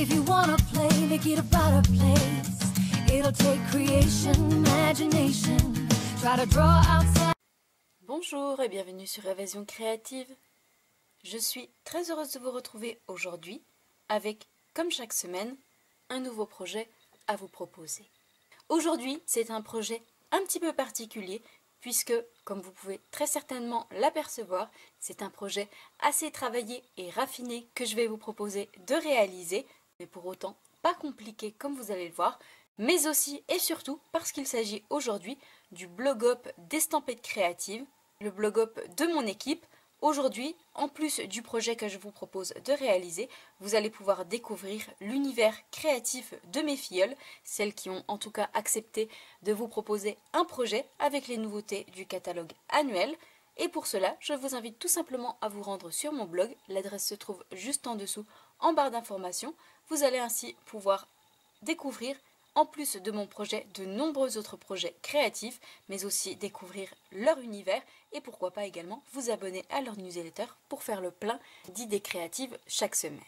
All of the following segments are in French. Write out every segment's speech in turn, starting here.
If you wanna play, make it about a place. It'll take creation, imagination. Try to draw outside. Bonjour et bienvenue sur Évasion Créative. Je suis très heureuse de vous retrouver aujourd'hui avec, comme chaque semaine, un nouveau projet à vous proposer. Aujourd'hui, c'est un projet un petit peu particulier puisque, comme vous pouvez très certainement l'apercevoir, c'est un projet assez travaillé et raffiné que je vais vous proposer de réaliser, mais pour autant pas compliqué comme vous allez le voir, mais aussi et surtout parce qu'il s'agit aujourd'hui du blog-up d'Estampette Créative, le blog-up de mon équipe. Aujourd'hui, en plus du projet que je vous propose de réaliser, vous allez pouvoir découvrir l'univers créatif de mes filleules, celles qui ont en tout cas accepté de vous proposer un projet avec les nouveautés du catalogue annuel. Et pour cela, je vous invite tout simplement à vous rendre sur mon blog. L'adresse se trouve juste en dessous, en barre d'informations. Vous allez ainsi pouvoir découvrir, en plus de mon projet, de nombreux autres projets créatifs, mais aussi découvrir leur univers et pourquoi pas également vous abonner à leur newsletter pour faire le plein d'idées créatives chaque semaine.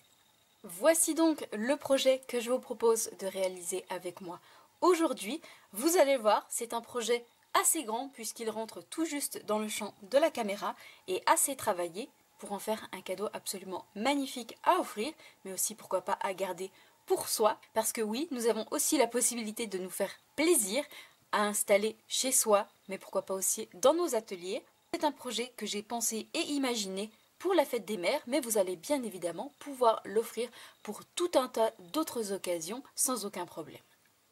Voici donc le projet que je vous propose de réaliser avec moi aujourd'hui. Vous allez voir, c'est un projet assez grand puisqu'il rentre tout juste dans le champ de la caméra et assez travaillé pour en faire un cadeau absolument magnifique à offrir, mais aussi pourquoi pas à garder pour soi, parce que oui, nous avons aussi la possibilité de nous faire plaisir à installer chez soi, mais pourquoi pas aussi dans nos ateliers. C'est un projet que j'ai pensé et imaginé pour la fête des mères, mais vous allez bien évidemment pouvoir l'offrir pour tout un tas d'autres occasions sans aucun problème.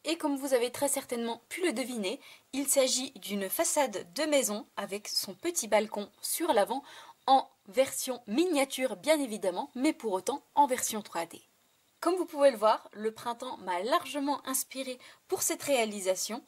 Et comme vous avez très certainement pu le deviner, il s'agit d'une façade de maison avec son petit balcon sur l'avant en version miniature bien évidemment, mais pour autant en version 3D. Comme vous pouvez le voir, le printemps m'a largement inspiré pour cette réalisation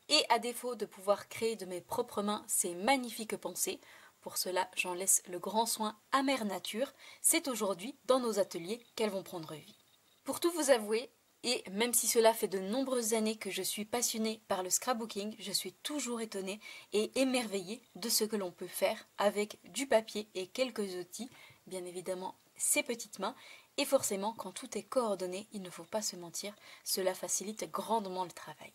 et à défaut de pouvoir créer de mes propres mains ces magnifiques pensées, pour cela j'en laisse le grand soin à Mère Nature, c'est aujourd'hui dans nos ateliers qu'elles vont prendre vie. Pour tout vous avouer, et même si cela fait de nombreuses années que je suis passionnée par le scrapbooking, je suis toujours étonnée et émerveillée de ce que l'on peut faire avec du papier et quelques outils, bien évidemment ses petites mains, et forcément quand tout est coordonné, il ne faut pas se mentir, cela facilite grandement le travail.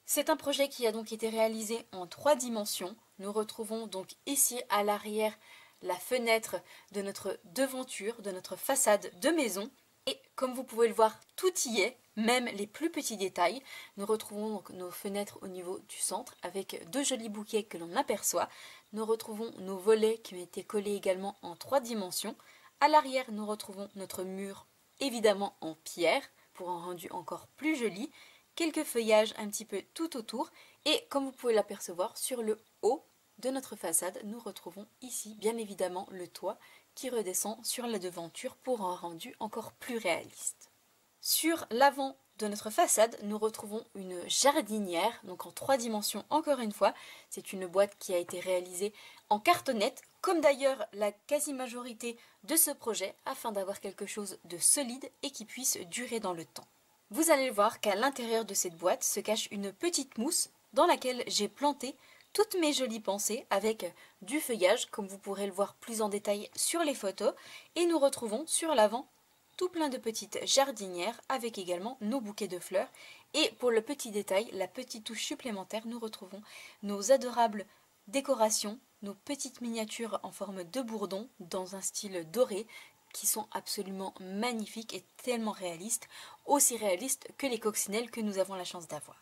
C'est un projet qui a donc été réalisé en 3 dimensions. Nous retrouvons donc ici à l'arrière la fenêtre de notre devanture, de notre façade de maison. Et comme vous pouvez le voir, tout y est, même les plus petits détails. Nous retrouvons donc nos fenêtres au niveau du centre avec 2 jolis bouquets que l'on aperçoit. Nous retrouvons nos volets qui ont été collés également en 3 dimensions. À l'arrière, nous retrouvons notre mur évidemment en pierre pour un rendu encore plus joli. Quelques feuillages un petit peu tout autour. Et comme vous pouvez l'apercevoir, sur le haut de notre façade, nous retrouvons ici bien évidemment le toit qui redescend sur la devanture pour un rendu encore plus réaliste. Sur l'avant de notre façade, nous retrouvons une jardinière, donc en 3 dimensions encore une fois. C'est une boîte qui a été réalisée en cartonnette, comme d'ailleurs la quasi-majorité de ce projet, afin d'avoir quelque chose de solide et qui puisse durer dans le temps. Vous allez voir qu'à l'intérieur de cette boîte se cache une petite mousse dans laquelle j'ai planté toutes mes jolies pensées avec du feuillage, comme vous pourrez le voir plus en détail sur les photos. Et nous retrouvons sur l'avant tout plein de petites jardinières avec également nos bouquets de fleurs. Et pour le petit détail, la petite touche supplémentaire, nous retrouvons nos adorables décorations, nos petites miniatures en forme de bourdon dans un style doré qui sont absolument magnifiques et tellement réalistes, aussi réalistes que les coccinelles que nous avons la chance d'avoir.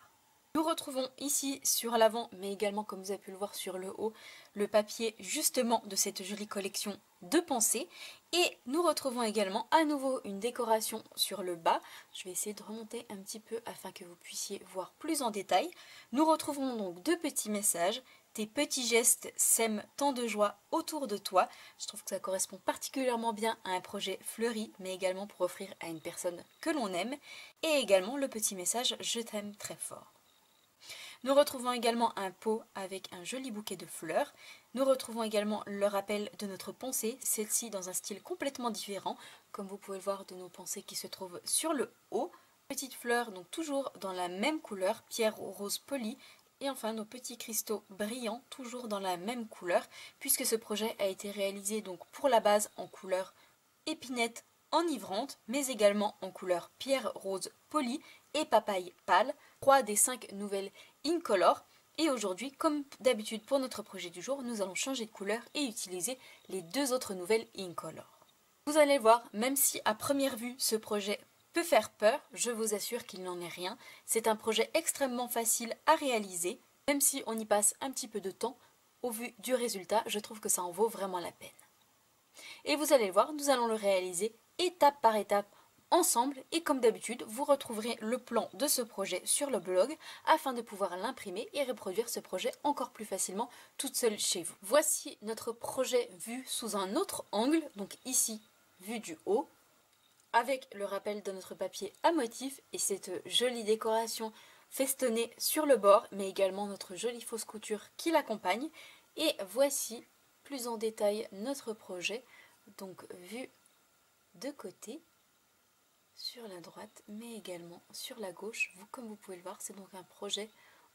Nous retrouvons ici sur l'avant, mais également comme vous avez pu le voir sur le haut, le papier justement de cette jolie collection de pensées. Et nous retrouvons également à nouveau une décoration sur le bas. Je vais essayer de remonter un petit peu afin que vous puissiez voir plus en détail. Nous retrouvons donc 2 petits messages. Tes petits gestes sèment tant de joie autour de toi. Je trouve que ça correspond particulièrement bien à un projet fleuri, mais également pour offrir à une personne que l'on aime. Et également le petit message « Je t'aime très fort ». Nous retrouvons également un pot avec un joli bouquet de fleurs. Nous retrouvons également le rappel de notre pensée, celle-ci dans un style complètement différent, comme vous pouvez le voir de nos pensées qui se trouvent sur le haut. Petites fleurs, donc toujours dans la même couleur, pierre rose polie. Et enfin nos petits cristaux brillants, toujours dans la même couleur, puisque ce projet a été réalisé donc pour la base en couleur épinette enivrante, mais également en couleur pierre rose poli et papaye pâle, 3 des 5 nouvelles Incolor. Et aujourd'hui, comme d'habitude pour notre projet du jour, nous allons changer de couleur et utiliser les 2 autres nouvelles Incolor. Vous allez voir, même si à première vue ce projet peut faire peur, je vous assure qu'il n'en est rien. C'est un projet extrêmement facile à réaliser, même si on y passe un petit peu de temps. Au vu du résultat, je trouve que ça en vaut vraiment la peine. Et vous allez le voir, nous allons le réaliser étape par étape ensemble. Et comme d'habitude, vous retrouverez le plan de ce projet sur le blog afin de pouvoir l'imprimer et reproduire ce projet encore plus facilement toute seule chez vous. Voici notre projet vu sous un autre angle, donc ici, vu du haut, avec le rappel de notre papier à motif et cette jolie décoration festonnée sur le bord, mais également notre jolie fausse couture qui l'accompagne. Et voici plus en détail notre projet, donc vu de côté, sur la droite, mais également sur la gauche. Comme vous pouvez le voir, c'est donc un projet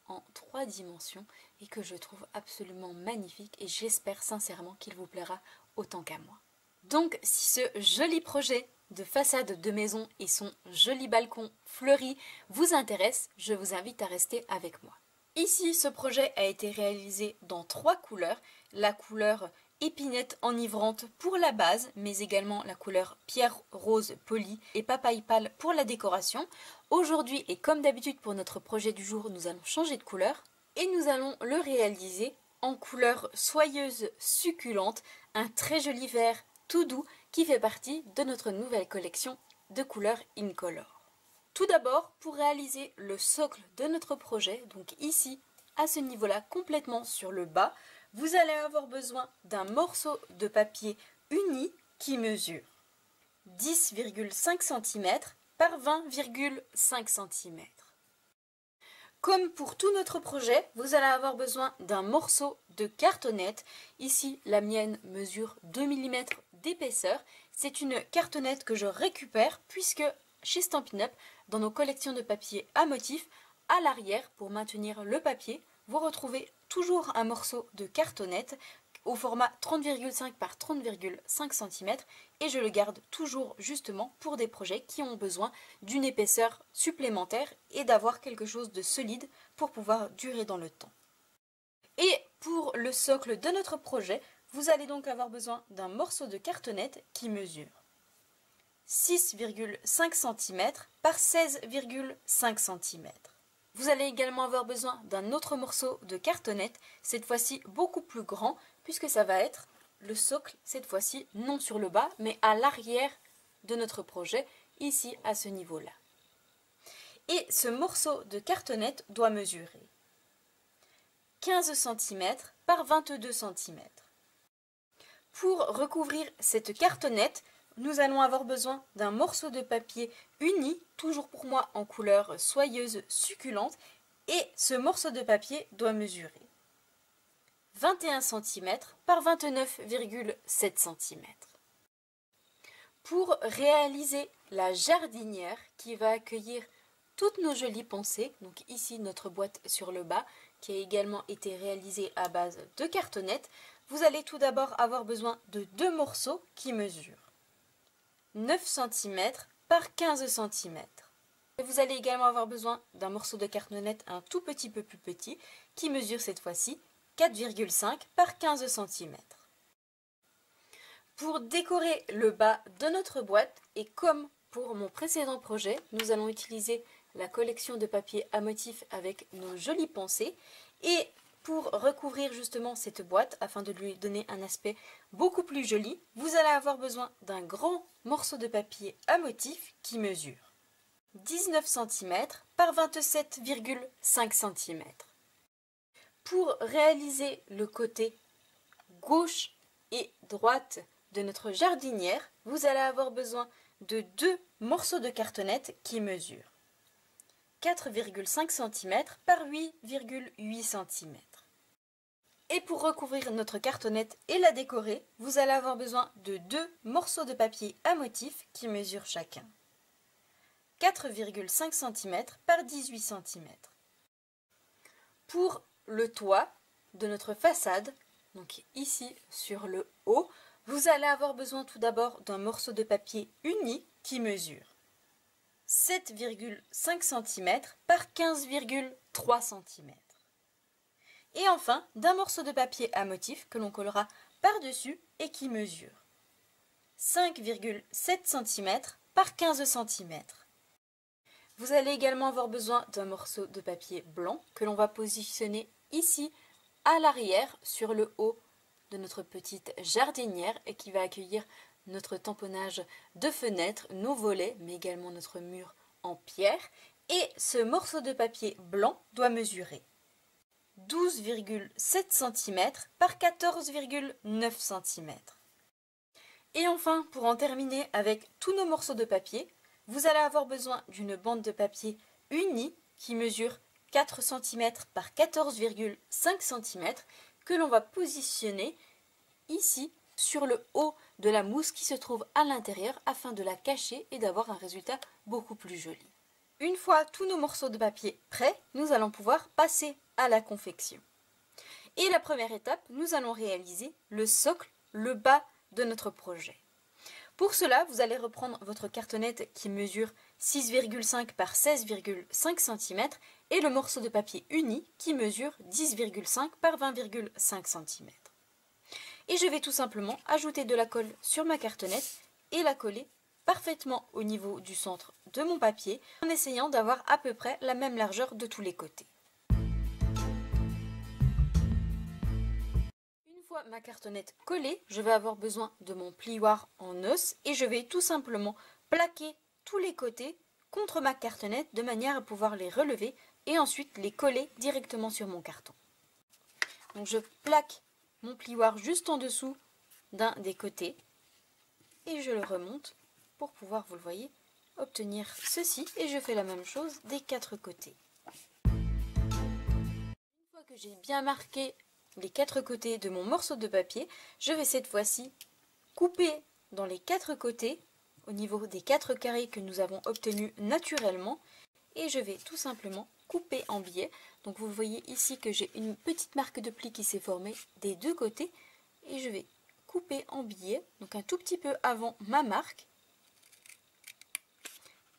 en 3 dimensions et que je trouve absolument magnifique et j'espère sincèrement qu'il vous plaira autant qu'à moi. Donc si ce joli projet de façade de maison et son joli balcon fleuri vous intéresse, je vous invite à rester avec moi. Ici, ce projet a été réalisé dans 3 couleurs. La couleur épinette enivrante pour la base, mais également la couleur pierre rose poli et papaye pâle pour la décoration. Aujourd'hui, et comme d'habitude pour notre projet du jour, nous allons changer de couleur et nous allons le réaliser en couleur soyeuse succulente, un très joli vert tout doux qui fait partie de notre nouvelle collection de couleurs Incolor. Tout d'abord, pour réaliser le socle de notre projet, donc ici, à ce niveau-là, complètement sur le bas, vous allez avoir besoin d'un morceau de papier uni qui mesure 10,5 cm par 20,5 cm. Comme pour tout notre projet, vous allez avoir besoin d'un morceau de cartonnette. Ici, la mienne mesure 2 mm d'épaisseur. C'est une cartonnette que je récupère puisque chez Stampin' Up, dans nos collections de papier à motifs, à l'arrière, pour maintenir le papier, vous retrouvez toujours un morceau de cartonnette au format 30,5 par 30,5 cm et je le garde toujours justement pour des projets qui ont besoin d'une épaisseur supplémentaire et d'avoir quelque chose de solide pour pouvoir durer dans le temps. Et pour le socle de notre projet, vous allez donc avoir besoin d'un morceau de cartonnette qui mesure 6,5 cm par 16,5 cm. Vous allez également avoir besoin d'un autre morceau de cartonnette, cette fois-ci beaucoup plus grand, puisque ça va être le socle, cette fois-ci non sur le bas, mais à l'arrière de notre projet, ici à ce niveau-là. Et ce morceau de cartonnette doit mesurer 15 cm par 22 cm. Pour recouvrir cette cartonnette, nous allons avoir besoin d'un morceau de papier uni, toujours pour moi en couleur soyeuse succulente, et ce morceau de papier doit mesurer 21 cm par 29,7 cm. Pour réaliser la jardinière qui va accueillir toutes nos jolies pensées, donc ici notre boîte sur le bas, qui a également été réalisée à base de cartonnette, vous allez tout d'abord avoir besoin de 2 morceaux qui mesurent 9 cm par 15 cm. Et vous allez également avoir besoin d'un morceau de cartonnette un tout petit peu plus petit qui mesure cette fois-ci 4,5 par 15 cm. Pour décorer le bas de notre boîte, et comme pour mon précédent projet, nous allons utiliser la collection de papier à motifs avec nos jolies pensées. Et pour recouvrir justement cette boîte, afin de lui donner un aspect beaucoup plus joli, vous allez avoir besoin d'un grand morceau de papier à motifs qui mesure 19 cm par 27,5 cm. Pour réaliser le côté gauche et droite de notre jardinière, vous allez avoir besoin de 2 morceaux de cartonnette qui mesurent 4,5 cm par 8,8 cm. Et pour recouvrir notre cartonnette et la décorer, vous allez avoir besoin de 2 morceaux de papier à motifs qui mesurent chacun 4,5 cm par 18 cm. Pour le toit de notre façade, donc ici sur le haut, Vous allez avoir besoin tout d'abord d'un morceau de papier uni qui mesure 7,5 cm par 15,3 cm. Et enfin, d'un morceau de papier à motif que l'on collera par-dessus et qui mesure 5,7 cm par 15 cm. Vous allez également avoir besoin d'un morceau de papier blanc que l'on va positionner ici à l'arrière sur le haut de notre petite jardinière et qui va accueillir notre tamponnage de fenêtres, nos volets, mais également notre mur en pierre. Et ce morceau de papier blanc doit mesurer 12,7 cm par 14,9 cm. Et enfin, pour en terminer avec tous nos morceaux de papier, vous allez avoir besoin d'une bande de papier unie qui mesure 4 cm par 14,5 cm que l'on va positionner ici sur le haut de la mousse qui se trouve à l'intérieur afin de la cacher et d'avoir un résultat beaucoup plus joli. Une fois tous nos morceaux de papier prêts, nous allons pouvoir passer à la confection. Et la première étape, nous allons réaliser le socle, le bas de notre projet. Pour cela, vous allez reprendre votre cartonnette qui mesure 6,5 par 16,5 cm et le morceau de papier uni qui mesure 10,5 par 20,5 cm. Et je vais tout simplement ajouter de la colle sur ma cartonnette et la coller parfaitement au niveau du centre de mon papier en essayant d'avoir à peu près la même largeur de tous les côtés. Une fois ma cartonnette collée, je vais avoir besoin de mon plioir en os et je vais tout simplement plaquer tous les côtés contre ma cartonnette de manière à pouvoir les relever et ensuite les coller directement sur mon carton. Donc je plaque mon plioir juste en dessous d'un des côtés et je le remonte pour pouvoir, vous le voyez, obtenir ceci et je fais la même chose des quatre côtés. Une fois que j'ai bien marqué les quatre côtés de mon morceau de papier, je vais cette fois-ci couper dans les quatre côtés au niveau des quatre carrés que nous avons obtenus naturellement et je vais tout simplement couper en biais. Donc vous voyez ici que j'ai une petite marque de pli qui s'est formée des deux côtés et je vais couper en biais, donc un tout petit peu avant ma marque.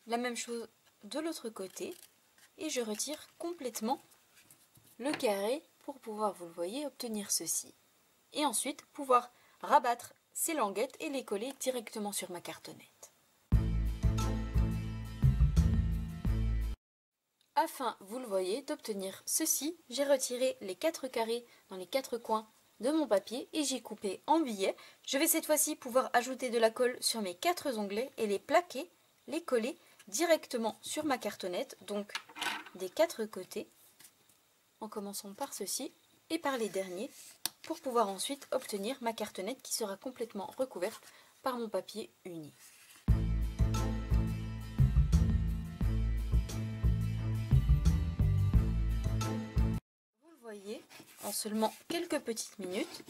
La même chose de l'autre côté et je retire complètement le carré pour pouvoir, vous le voyez, obtenir ceci. Et ensuite pouvoir rabattre ces languettes et les coller directement sur ma cartonnette. Afin, vous le voyez, d'obtenir ceci, j'ai retiré les quatre carrés dans les quatre coins de mon papier et j'ai coupé en billets. Je vais cette fois-ci pouvoir ajouter de la colle sur mes quatre onglets et les plaquer, les coller directement sur ma cartonnette, donc des quatre côtés, en commençant par ceci et par les derniers, pour pouvoir ensuite obtenir ma cartonnette qui sera complètement recouverte par mon papier uni. Vous le voyez, en seulement quelques petites minutes,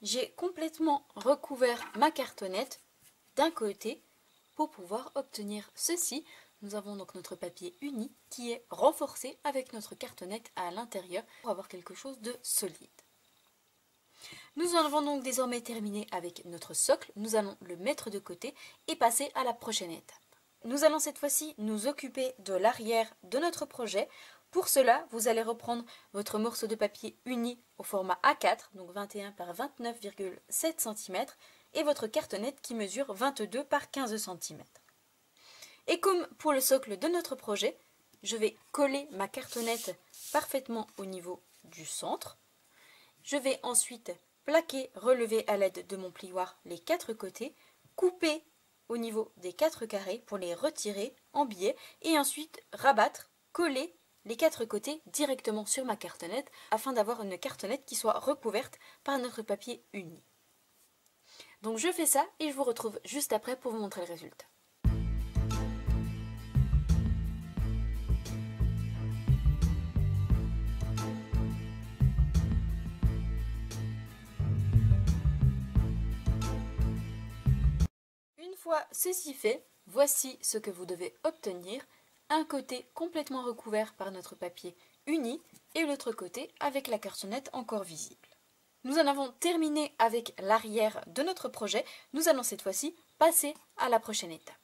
j'ai complètement recouvert ma cartonnette d'un côté pour pouvoir obtenir ceci. Nous avons donc notre papier uni qui est renforcé avec notre cartonnette à l'intérieur pour avoir quelque chose de solide. Nous en avons donc désormais terminé avec notre socle. Nous allons le mettre de côté et passer à la prochaine étape. Nous allons cette fois-ci nous occuper de l'arrière de notre projet. Pour cela, vous allez reprendre votre morceau de papier uni au format A4, donc 21 par 29,7 cm, et votre cartonnette qui mesure 22 par 15 cm. Et comme pour le socle de notre projet, je vais coller ma cartonnette parfaitement au niveau du centre. Je vais ensuite plaquer, relever à l'aide de mon plioir les quatre côtés, couper au niveau des quatre carrés pour les retirer en biais et ensuite rabattre, coller les quatre côtés directement sur ma cartonnette afin d'avoir une cartonnette qui soit recouverte par notre papier uni. Donc je fais ça et je vous retrouve juste après pour vous montrer le résultat. Une fois ceci fait, voici ce que vous devez obtenir. Un côté complètement recouvert par notre papier uni et l'autre côté avec la cartonnette encore visible. nous en avons terminé avec l'arrière de notre projet. Nous allons cette fois-ci passer à la prochaine étape.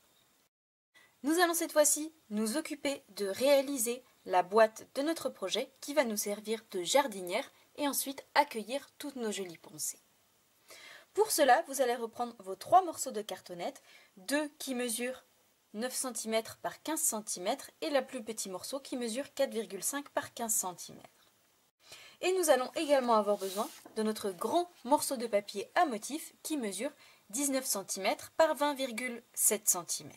Nous allons cette fois-ci nous occuper de réaliser la boîte de notre projet qui va nous servir de jardinière et ensuite accueillir toutes nos jolies pensées. Pour cela, vous allez reprendre vos 3 morceaux de cartonnette, 2 qui mesurent 9 cm par 15 cm et le plus petit morceau qui mesure 4,5 par 15 cm. Et nous allons également avoir besoin de notre grand morceau de papier à motif qui mesure 19 cm par 20,7 cm.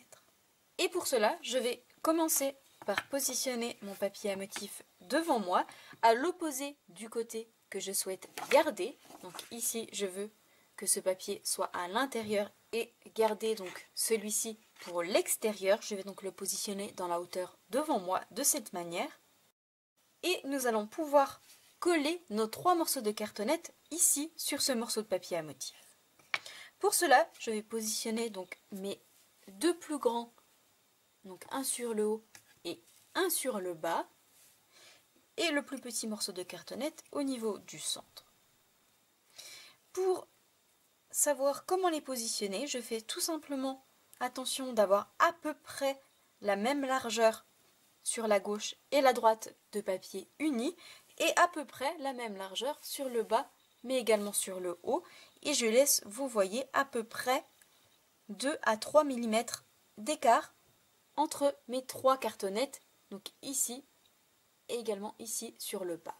Et pour cela, je vais commencer par positionner mon papier à motif devant moi, à l'opposé du côté que je souhaite garder. Donc ici, je veux que ce papier soit à l'intérieur et garder donc celui-ci pour l'extérieur. Je vais donc le positionner dans la hauteur devant moi de cette manière. Et nous allons pouvoir coller nos 3 morceaux de cartonnette ici sur ce morceau de papier à motif. Pour cela, je vais positionner donc mes 2 plus grands, donc un sur le haut et un sur le bas, et le plus petit morceau de cartonnette au niveau du centre. Pour savoir comment les positionner, je fais tout simplement attention d'avoir à peu près la même largeur sur la gauche et la droite de papier uni, et à peu près la même largeur sur le bas, mais également sur le haut, et je laisse, vous voyez, à peu près 2 à 3 mm d'écart entre mes 3 cartonnettes, donc ici et également ici sur le bas.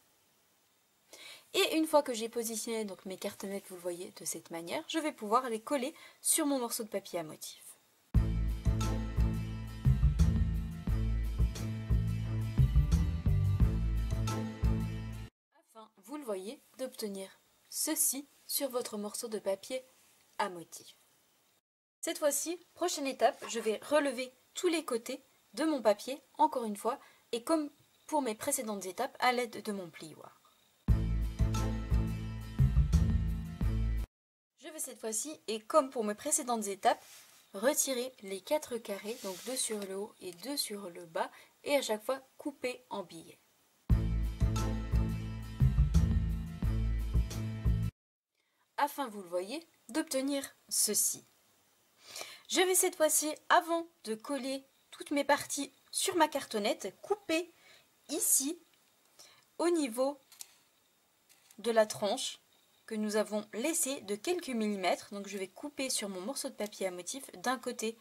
Et une fois que j'ai positionné donc mes cartonnettes, vous le voyez de cette manière, je vais pouvoir les coller sur mon morceau de papier à motif. Afin, vous le voyez, d'obtenir ceci sur votre morceau de papier à motif. Cette fois-ci, prochaine étape, je vais relever tous les côtés de mon papier, encore une fois, et comme pour mes précédentes étapes, à l'aide de mon plioir. Je vais cette fois-ci, et comme pour mes précédentes étapes, retirer les 4 carrés, donc 2 sur le haut et 2 sur le bas, et à chaque fois couper en billets. Afin, vous le voyez, d'obtenir ceci. Je vais cette fois-ci, avant de coller toutes mes parties sur ma cartonnette, couper ici, au niveau de la tranche que nous avons laissée de quelques millimètres. Donc je vais couper sur mon morceau de papier à motif d'un côté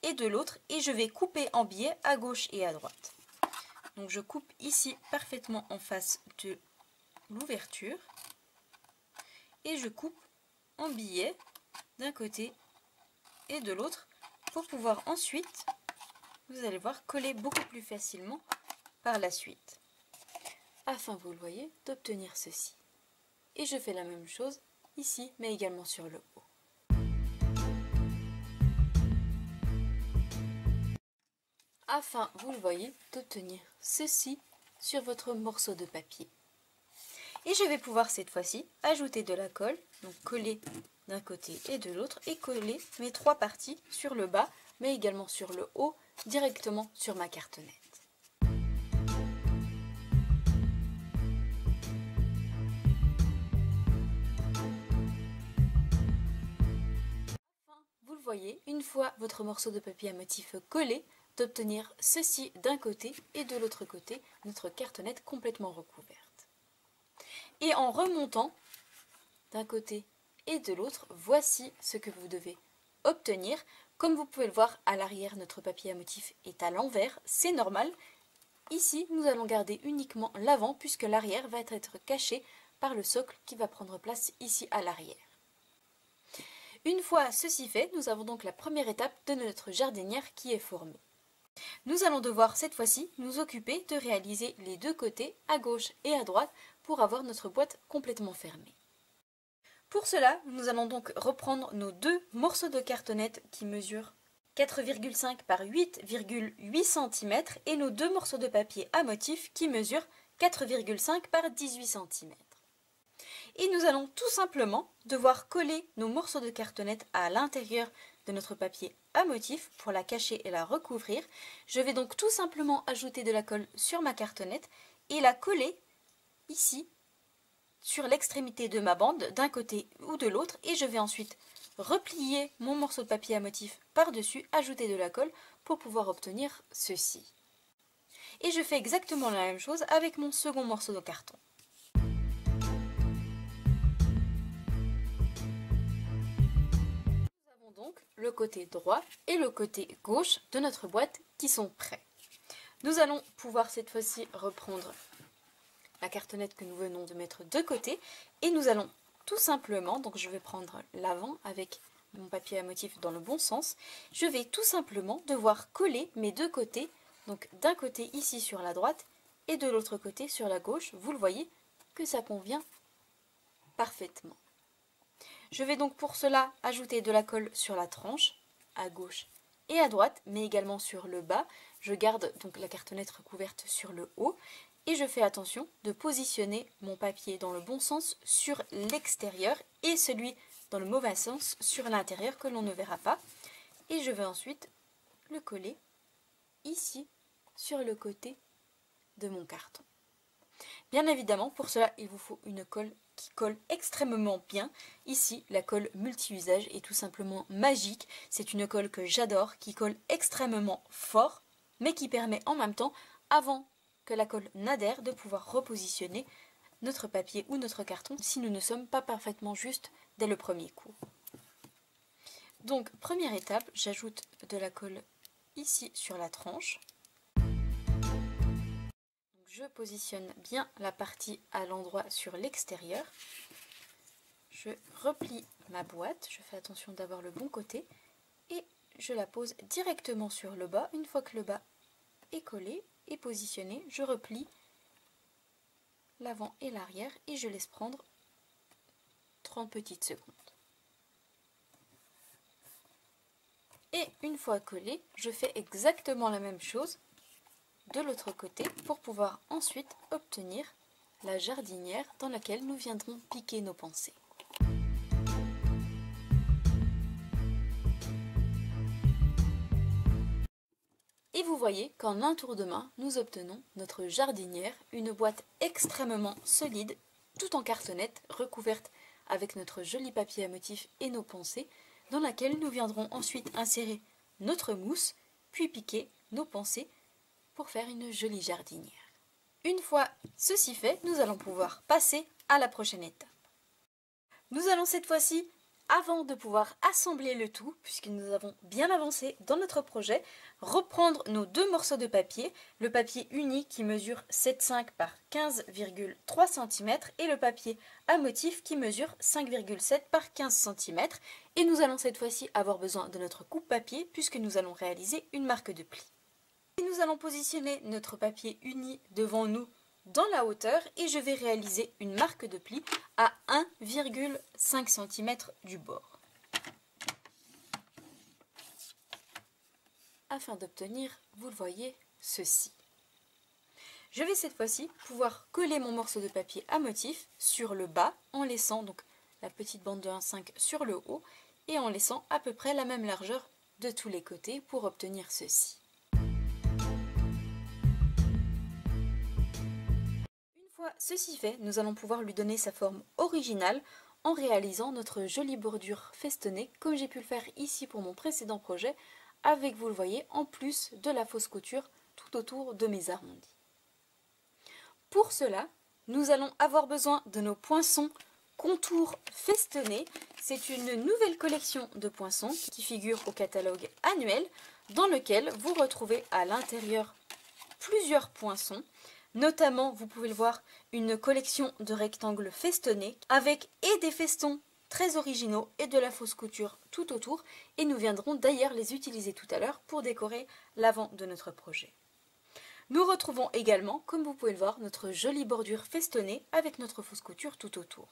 et de l'autre, et je vais couper en billets à gauche et à droite. Donc je coupe ici parfaitement en face de l'ouverture, et je coupe en billets d'un côté et de l'autre pour pouvoir ensuite, vous allez voir, coller beaucoup plus facilement par la suite, afin, vous le voyez, d'obtenir ceci. Et je fais la même chose ici, mais également sur le haut. Afin, vous le voyez, d'obtenir ceci sur votre morceau de papier. Et je vais pouvoir cette fois-ci ajouter de la colle, donc coller d'un côté et de l'autre, et coller mes 3 parties sur le bas, mais également sur le haut, directement sur ma cartonnette. Enfin, vous le voyez, une fois votre morceau de papier à motif collé, d'obtenir ceci d'un côté et de l'autre côté, notre cartonnette complètement recouverte. Et en remontant d'un côté et de l'autre, voici ce que vous devez obtenir. Comme vous pouvez le voir, à l'arrière, notre papier à motif est à l'envers, c'est normal. Ici, nous allons garder uniquement l'avant, puisque l'arrière va être caché par le socle qui va prendre place ici à l'arrière. Une fois ceci fait, nous avons donc la première étape de notre jardinière qui est formée. Nous allons devoir cette fois-ci nous occuper de réaliser les 2 côtés, à gauche et à droite, pour avoir notre boîte complètement fermée. Pour cela, nous allons donc reprendre nos 2 morceaux de cartonnette qui mesurent 4,5 par 8,8 cm et nos 2 morceaux de papier à motif qui mesurent 4,5 par 18 cm. Et nous allons tout simplement devoir coller nos morceaux de cartonnette à l'intérieur de notre papier à motif pour la cacher et la recouvrir. Je vais donc tout simplement ajouter de la colle sur ma cartonnette et la coller ici sur l'extrémité de ma bande, d'un côté ou de l'autre, et je vais ensuite replier mon morceau de papier à motif par-dessus, ajouter de la colle pour pouvoir obtenir ceci. Et je fais exactement la même chose avec mon second morceau de carton. Nous avons donc le côté droit et le côté gauche de notre boîte qui sont prêts. Nous allons pouvoir cette fois-ci reprendre la cartonnette que nous venons de mettre de côté et nous allons tout simplement, donc je vais prendre l'avant avec mon papier à motif dans le bon sens, je vais tout simplement devoir coller mes deux côtés, donc d'un côté ici sur la droite et de l'autre côté sur la gauche. Vous le voyez que ça convient parfaitement. Je vais donc pour cela ajouter de la colle sur la tranche, à gauche et à droite, mais également sur le bas. Je garde donc la cartonnette recouverte sur le haut et je fais attention de positionner mon papier dans le bon sens sur l'extérieur et celui dans le mauvais sens sur l'intérieur que l'on ne verra pas. Et je vais ensuite le coller ici sur le côté de mon carton. Bien évidemment, pour cela, il vous faut une colle qui colle extrêmement bien. Ici, la colle multi-usage est tout simplement magique. C'est une colle que j'adore, qui colle extrêmement fort, mais qui permet en même temps, avant que la colle n'adhère, de pouvoir repositionner notre papier ou notre carton si nous ne sommes pas parfaitement justes dès le premier coup. Donc, première étape, j'ajoute de la colle ici sur la tranche. Je positionne bien la partie à l'endroit sur l'extérieur. Je replie ma boîte, je fais attention d'avoir le bon côté et je la pose directement sur le bas. Une fois que le bas est collé et positionné, je replie l'avant et l'arrière et je laisse prendre 30 petites secondes. Et une fois collé, je fais exactement la même chose de l'autre côté pour pouvoir ensuite obtenir la jardinière dans laquelle nous viendrons piquer nos pensées. Et vous voyez qu'en un tour de main, nous obtenons notre jardinière, une boîte extrêmement solide, tout en cartonnette, recouverte avec notre joli papier à motif et nos pensées, dans laquelle nous viendrons ensuite insérer notre mousse, puis piquer nos pensées pour faire une jolie jardinière. Une fois ceci fait, nous allons pouvoir passer à la prochaine étape. Nous allons cette fois-ci, avant de pouvoir assembler le tout, puisque nous avons bien avancé dans notre projet, reprendre nos deux morceaux de papier, le papier uni qui mesure 7,5 par 15,3 cm et le papier à motif qui mesure 5,7 par 15 cm. Et nous allons cette fois-ci avoir besoin de notre coupe-papier puisque nous allons réaliser une marque de pli. Et nous allons positionner notre papier uni devant nous dans la hauteur et je vais réaliser une marque de pli à 1,5 cm du bord. Afin d'obtenir, vous le voyez, ceci. Je vais cette fois-ci pouvoir coller mon morceau de papier à motif sur le bas en laissant donc la petite bande de 1,5 sur le haut et en laissant à peu près la même largeur de tous les côtés pour obtenir ceci. Ceci fait, nous allons pouvoir lui donner sa forme originale en réalisant notre jolie bordure festonnée comme j'ai pu le faire ici pour mon précédent projet avec, vous le voyez, en plus de la fausse couture tout autour de mes arrondis. Pour cela, nous allons avoir besoin de nos poinçons contours festonnés. C'est une nouvelle collection de poinçons qui figure au catalogue annuel dans lequel vous retrouvez à l'intérieur plusieurs poinçons. Notamment, vous pouvez le voir, une collection de rectangles festonnés avec et des festons très originaux et de la fausse couture tout autour. Et nous viendrons d'ailleurs les utiliser tout à l'heure pour décorer l'avant de notre projet. Nous retrouvons également, comme vous pouvez le voir, notre jolie bordure festonnée avec notre fausse couture tout autour.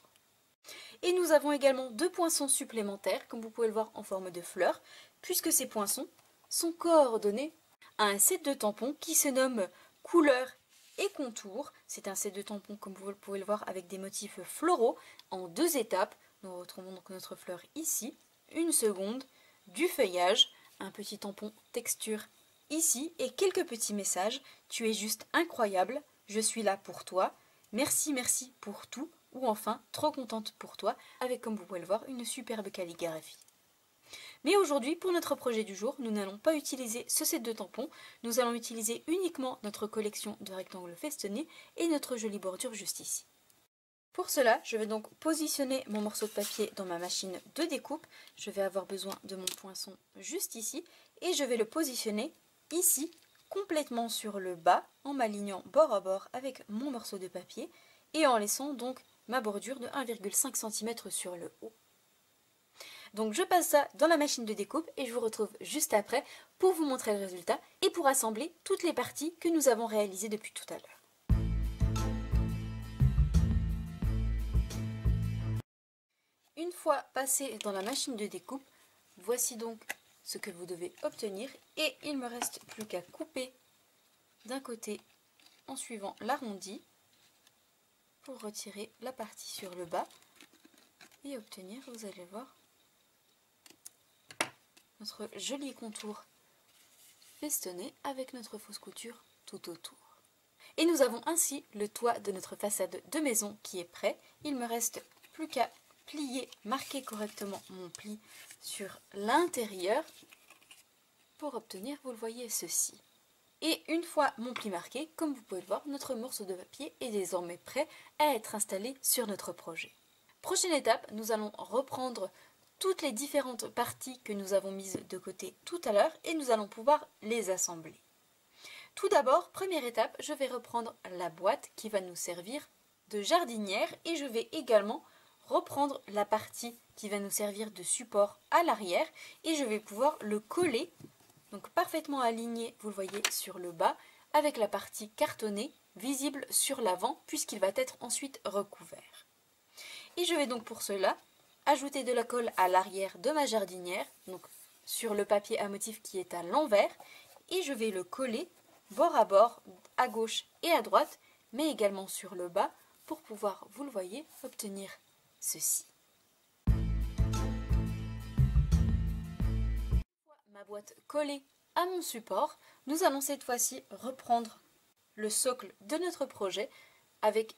Et nous avons également deux poinçons supplémentaires, comme vous pouvez le voir en forme de fleurs, puisque ces poinçons sont coordonnés à un set de tampons qui se nomme couleur et contour. C'est un set de tampons comme vous pouvez le voir avec des motifs floraux en deux étapes. Nous retrouvons donc notre fleur ici, une seconde, du feuillage, un petit tampon texture ici et quelques petits messages. Tu es juste incroyable, je suis là pour toi, merci, merci pour tout, ou enfin trop contente pour toi, avec comme vous pouvez le voir une superbe calligraphie. Mais aujourd'hui, pour notre projet du jour, nous n'allons pas utiliser ce set de tampons, nous allons utiliser uniquement notre collection de rectangles festonnés et notre jolie bordure juste ici. Pour cela, je vais donc positionner mon morceau de papier dans ma machine de découpe. Je vais avoir besoin de mon poinçon juste ici et je vais le positionner ici, complètement sur le bas, en m'alignant bord à bord avec mon morceau de papier et en laissant donc ma bordure de 1,5 cm sur le haut. Donc je passe ça dans la machine de découpe et je vous retrouve juste après pour vous montrer le résultat et pour assembler toutes les parties que nous avons réalisées depuis tout à l'heure. Une fois passé dans la machine de découpe, voici donc ce que vous devez obtenir et il ne me reste plus qu'à couper d'un côté en suivant l'arrondi pour retirer la partie sur le bas et obtenir, vous allez voir, notre joli contour festonné avec notre fausse couture tout autour. Et nous avons ainsi le toit de notre façade de maison qui est prêt. Il me reste plus qu'à plier, marquer correctement mon pli sur l'intérieur pour obtenir, vous le voyez, ceci. Et une fois mon pli marqué, comme vous pouvez le voir, notre morceau de papier est désormais prêt à être installé sur notre projet. Prochaine étape, nous allons reprendre toutes les différentes parties que nous avons mises de côté tout à l'heure et nous allons pouvoir les assembler. Tout d'abord, première étape, je vais reprendre la boîte qui va nous servir de jardinière et je vais également reprendre la partie qui va nous servir de support à l'arrière et je vais pouvoir le coller, donc parfaitement aligné, vous le voyez, sur le bas avec la partie cartonnée visible sur l'avant puisqu'il va être ensuite recouvert. Et je vais donc pour cela ajouter de la colle à l'arrière de ma jardinière, donc sur le papier à motif qui est à l'envers, et je vais le coller bord à bord, à gauche et à droite, mais également sur le bas, pour pouvoir, vous le voyez, obtenir ceci. Ma boîte collée à mon support, nous allons cette fois-ci reprendre le socle de notre projet avec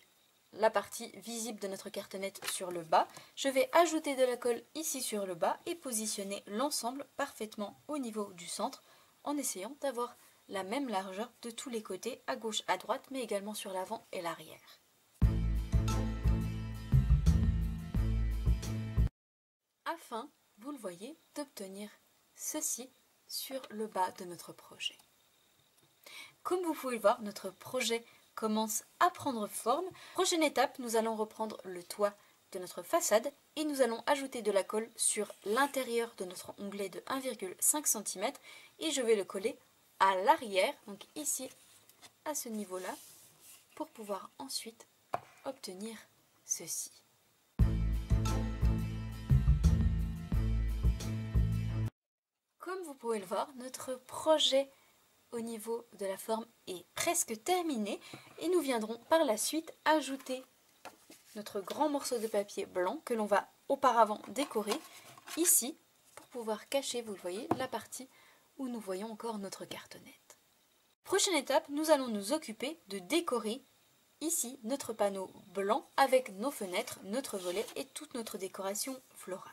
la partie visible de notre cartonnette sur le bas. Je vais ajouter de la colle ici sur le bas et positionner l'ensemble parfaitement au niveau du centre en essayant d'avoir la même largeur de tous les côtés, à gauche, à droite, mais également sur l'avant et l'arrière. Afin, vous le voyez, d'obtenir ceci sur le bas de notre projet. Comme vous pouvez le voir, notre projet commence à prendre forme. Prochaine étape, nous allons reprendre le toit de notre façade et nous allons ajouter de la colle sur l'intérieur de notre onglet de 1,5 cm et je vais le coller à l'arrière, donc ici à ce niveau-là, pour pouvoir ensuite obtenir ceci. Comme vous pouvez le voir, notre projet au niveau de la forme est presque terminé et nous viendrons par la suite ajouter notre grand morceau de papier blanc que l'on va auparavant décorer ici pour pouvoir cacher, vous le voyez, la partie où nous voyons encore notre cartonnette. Prochaine étape, nous allons nous occuper de décorer ici notre panneau blanc avec nos fenêtres, notre volet et toute notre décoration florale.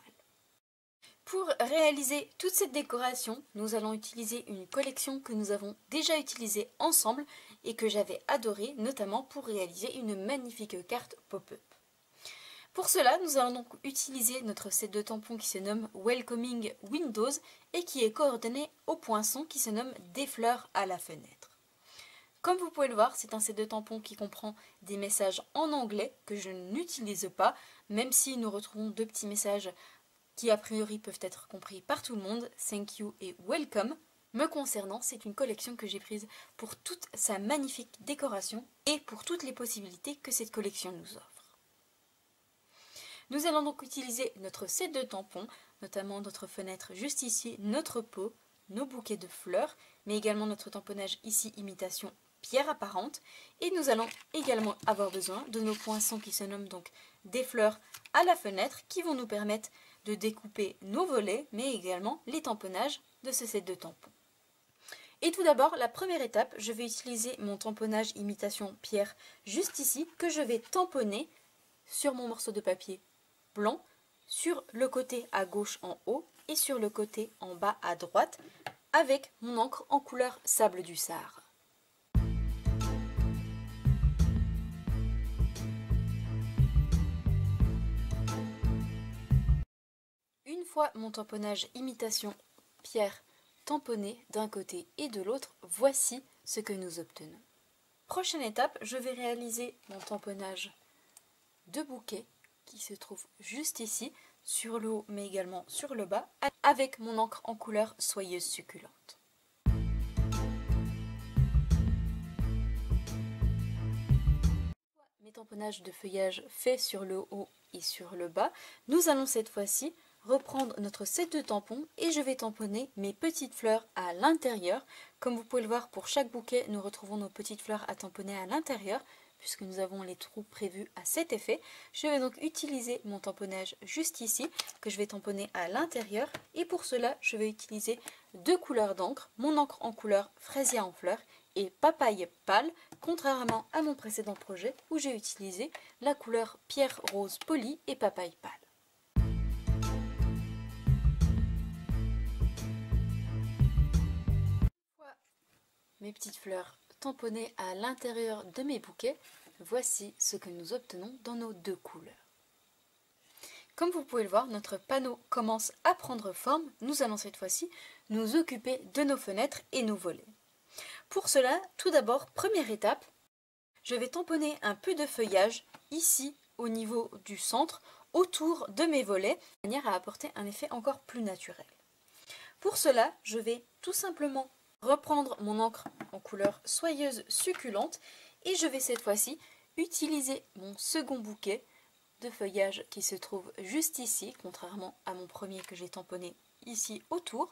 Pour réaliser toute cette décoration, nous allons utiliser une collection que nous avons déjà utilisée ensemble et que j'avais adorée, notamment pour réaliser une magnifique carte pop-up. Pour cela, nous allons donc utiliser notre set de tampons qui se nomme Welcoming Windows et qui est coordonné au poinçon qui se nomme Des fleurs à la fenêtre. Comme vous pouvez le voir, c'est un set de tampons qui comprend des messages en anglais que je n'utilise pas, même si nous retrouvons deux petits messages qui a priori peuvent être compris par tout le monde, thank you et welcome. Me concernant, c'est une collection que j'ai prise pour toute sa magnifique décoration et pour toutes les possibilités que cette collection nous offre. Nous allons donc utiliser notre set de tampons, notamment notre fenêtre juste ici, notre pot, nos bouquets de fleurs, mais également notre tamponnage ici imitation pierre apparente. Et nous allons également avoir besoin de nos poinçons qui se nomment donc des fleurs à la fenêtre qui vont nous permettre de découper nos volets, mais également les tamponnages de ce set de tampons. Et tout d'abord, la première étape, je vais utiliser mon tamponnage imitation pierre juste ici, que je vais tamponner sur mon morceau de papier blanc, sur le côté à gauche en haut et sur le côté en bas à droite avec mon encre en couleur sable du Sahara. Une fois mon tamponnage imitation pierre tamponné d'un côté et de l'autre, voici ce que nous obtenons. Prochaine étape, je vais réaliser mon tamponnage de bouquet qui se trouve juste ici, sur le haut mais également sur le bas, avec mon encre en couleur soyeuse succulente. Mes tamponnages de feuillage faits sur le haut et sur le bas, nous allons cette fois-ci reprendre notre set de tampons et je vais tamponner mes petites fleurs à l'intérieur. Comme vous pouvez le voir, pour chaque bouquet, nous retrouvons nos petites fleurs à tamponner à l'intérieur puisque nous avons les trous prévus à cet effet. Je vais donc utiliser mon tamponnage juste ici que je vais tamponner à l'intérieur et pour cela, je vais utiliser deux couleurs d'encre, mon encre en couleur fraisier en fleurs et papaye pâle, contrairement à mon précédent projet où j'ai utilisé la couleur pierre rose polie et papaye pâle. Mes petites fleurs tamponnées à l'intérieur de mes bouquets, voici ce que nous obtenons dans nos deux couleurs. Comme vous pouvez le voir, notre panneau commence à prendre forme. Nous allons cette fois-ci nous occuper de nos fenêtres et nos volets. Pour cela, tout d'abord, première étape, je vais tamponner un peu de feuillage ici au niveau du centre, autour de mes volets, de manière à apporter un effet encore plus naturel. Pour cela, je vais tout simplement reprendre mon encre en couleur soyeuse succulente et je vais cette fois-ci utiliser mon second bouquet de feuillage qui se trouve juste ici, contrairement à mon premier que j'ai tamponné ici autour.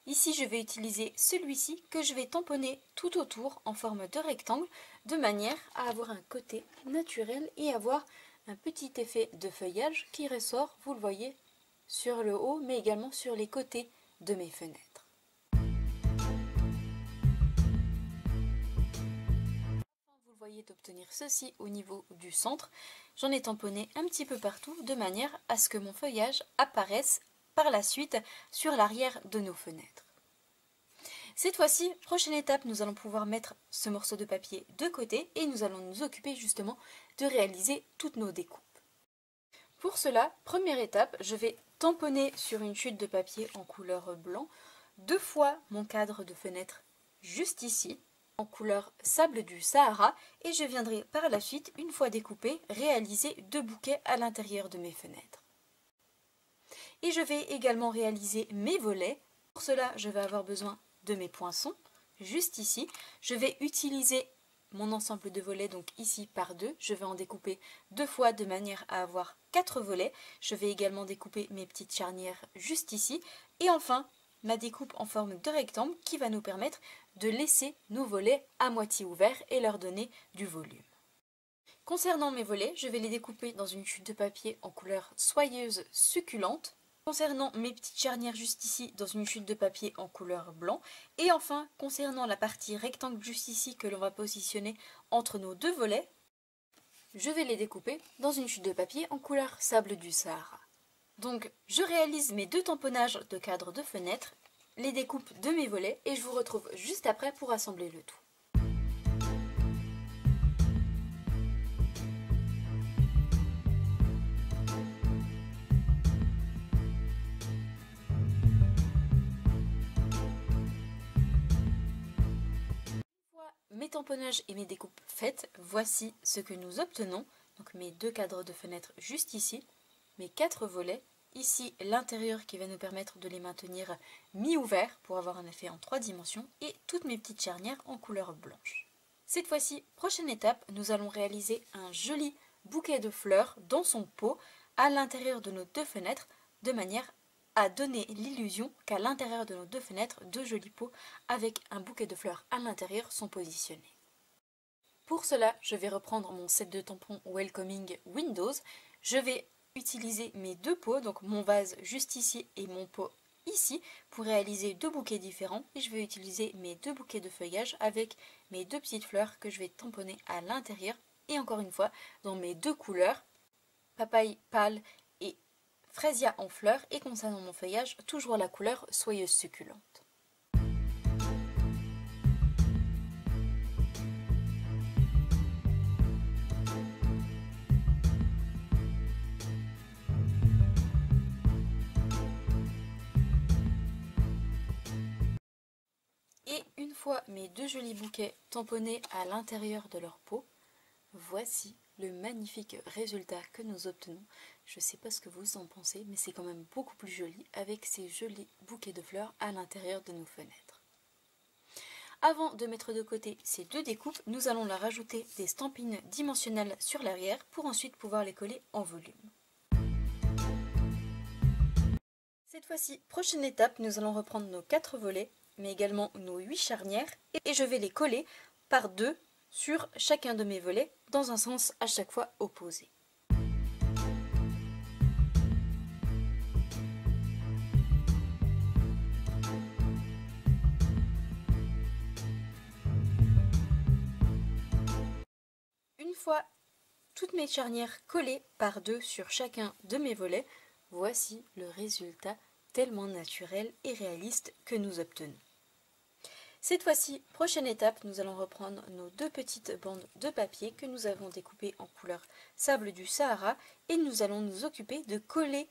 Ici, je vais utiliser celui-ci que je vais tamponner tout autour en forme de rectangle, de manière à avoir un côté naturel et avoir un petit effet de feuillage qui ressort, vous le voyez, sur le haut, mais également sur les côtés de mes fenêtres. Vous voyez d'obtenir ceci au niveau du centre. J'en ai tamponné un petit peu partout, de manière à ce que mon feuillage apparaisse par la suite sur l'arrière de nos fenêtres. Cette fois-ci, prochaine étape, nous allons pouvoir mettre ce morceau de papier de côté et nous allons nous occuper justement de réaliser toutes nos découpes. Pour cela, première étape, je vais tamponner sur une chute de papier en couleur blanc deux fois mon cadre de fenêtre juste ici, en couleur sable du Sahara, et je viendrai par la suite, une fois découpé, réaliser deux bouquets à l'intérieur de mes fenêtres. Et je vais également réaliser mes volets. Pour cela, je vais avoir besoin de mes poinçons, juste ici. Je vais utiliser mon ensemble de volets, donc ici par deux. Je vais en découper deux fois de manière à avoir 4 volets. Je vais également découper mes petites charnières juste ici. Et enfin, ma découpe en forme de rectangle qui va nous permettre de laisser nos volets à moitié ouverts et leur donner du volume. Concernant mes volets, je vais les découper dans une chute de papier en couleur soyeuse succulente. Concernant mes petites charnières juste ici, dans une chute de papier en couleur blanc. Et enfin, concernant la partie rectangle juste ici que l'on va positionner entre nos deux volets, je vais les découper dans une chute de papier en couleur sable du Sahara. Donc, je réalise mes deux tamponnages de cadre de fenêtre, les découpes de mes volets et je vous retrouve juste après pour assembler le tout. Mes tamponnages et mes découpes faites, voici ce que nous obtenons. Donc mes deux cadres de fenêtre juste ici, mes 4 volets, ici l'intérieur qui va nous permettre de les maintenir mi-ouverts pour avoir un effet en 3 dimensions et toutes mes petites charnières en couleur blanche. Cette fois-ci, prochaine étape, nous allons réaliser un joli bouquet de fleurs dans son pot à l'intérieur de nos deux fenêtres de manière à donner l'illusion qu'à l'intérieur de nos deux fenêtres, deux jolis pots avec un bouquet de fleurs à l'intérieur sont positionnés. Pour cela, je vais reprendre mon set de tampons Welcoming Windows. Je vais utiliser mes deux pots, donc mon vase juste ici et mon pot ici, pour réaliser deux bouquets différents. Et je vais utiliser mes deux bouquets de feuillage avec mes deux petites fleurs que je vais tamponner à l'intérieur. Et encore une fois, dans mes deux couleurs, papaye pâle et fraisia en fleurs. Et concernant mon feuillage, toujours la couleur soyeuse succulente. Et une fois mes deux jolis bouquets tamponnés à l'intérieur de leur peau, voici le magnifique résultat que nous obtenons. Je ne sais pas ce que vous en pensez, mais c'est quand même beaucoup plus joli avec ces jolis bouquets de fleurs à l'intérieur de nos fenêtres. Avant de mettre de côté ces deux découpes, nous allons leur rajouter des stampines dimensionnelles sur l'arrière pour ensuite pouvoir les coller en volume. Cette fois-ci, prochaine étape, nous allons reprendre nos 4 volets, mais également nos 8 charnières, et je vais les coller par deux sur chacun de mes volets, dans un sens à chaque fois opposé. Une fois toutes mes charnières collées par deux sur chacun de mes volets, voici le résultat tellement naturel et réaliste que nous obtenons. Cette fois-ci, prochaine étape, nous allons reprendre nos deux petites bandes de papier que nous avons découpées en couleur sable du Sahara et nous allons nous occuper de coller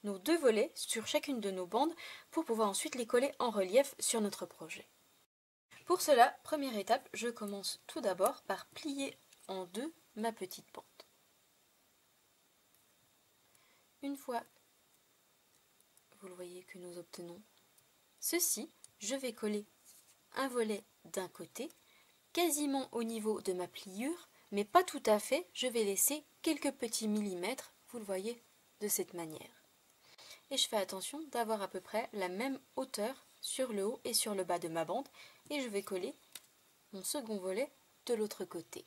nos deux volets sur chacune de nos bandes pour pouvoir ensuite les coller en relief sur notre projet. Pour cela, première étape, je commence tout d'abord par plier en deux ma petite bande. Une fois, vous le voyez que nous obtenons ceci, je vais coller un volet d'un côté, quasiment au niveau de ma pliure, mais pas tout à fait, je vais laisser quelques petits millimètres, vous le voyez, de cette manière. Et je fais attention d'avoir à peu près la même hauteur sur le haut et sur le bas de ma bande, et je vais coller mon second volet de l'autre côté.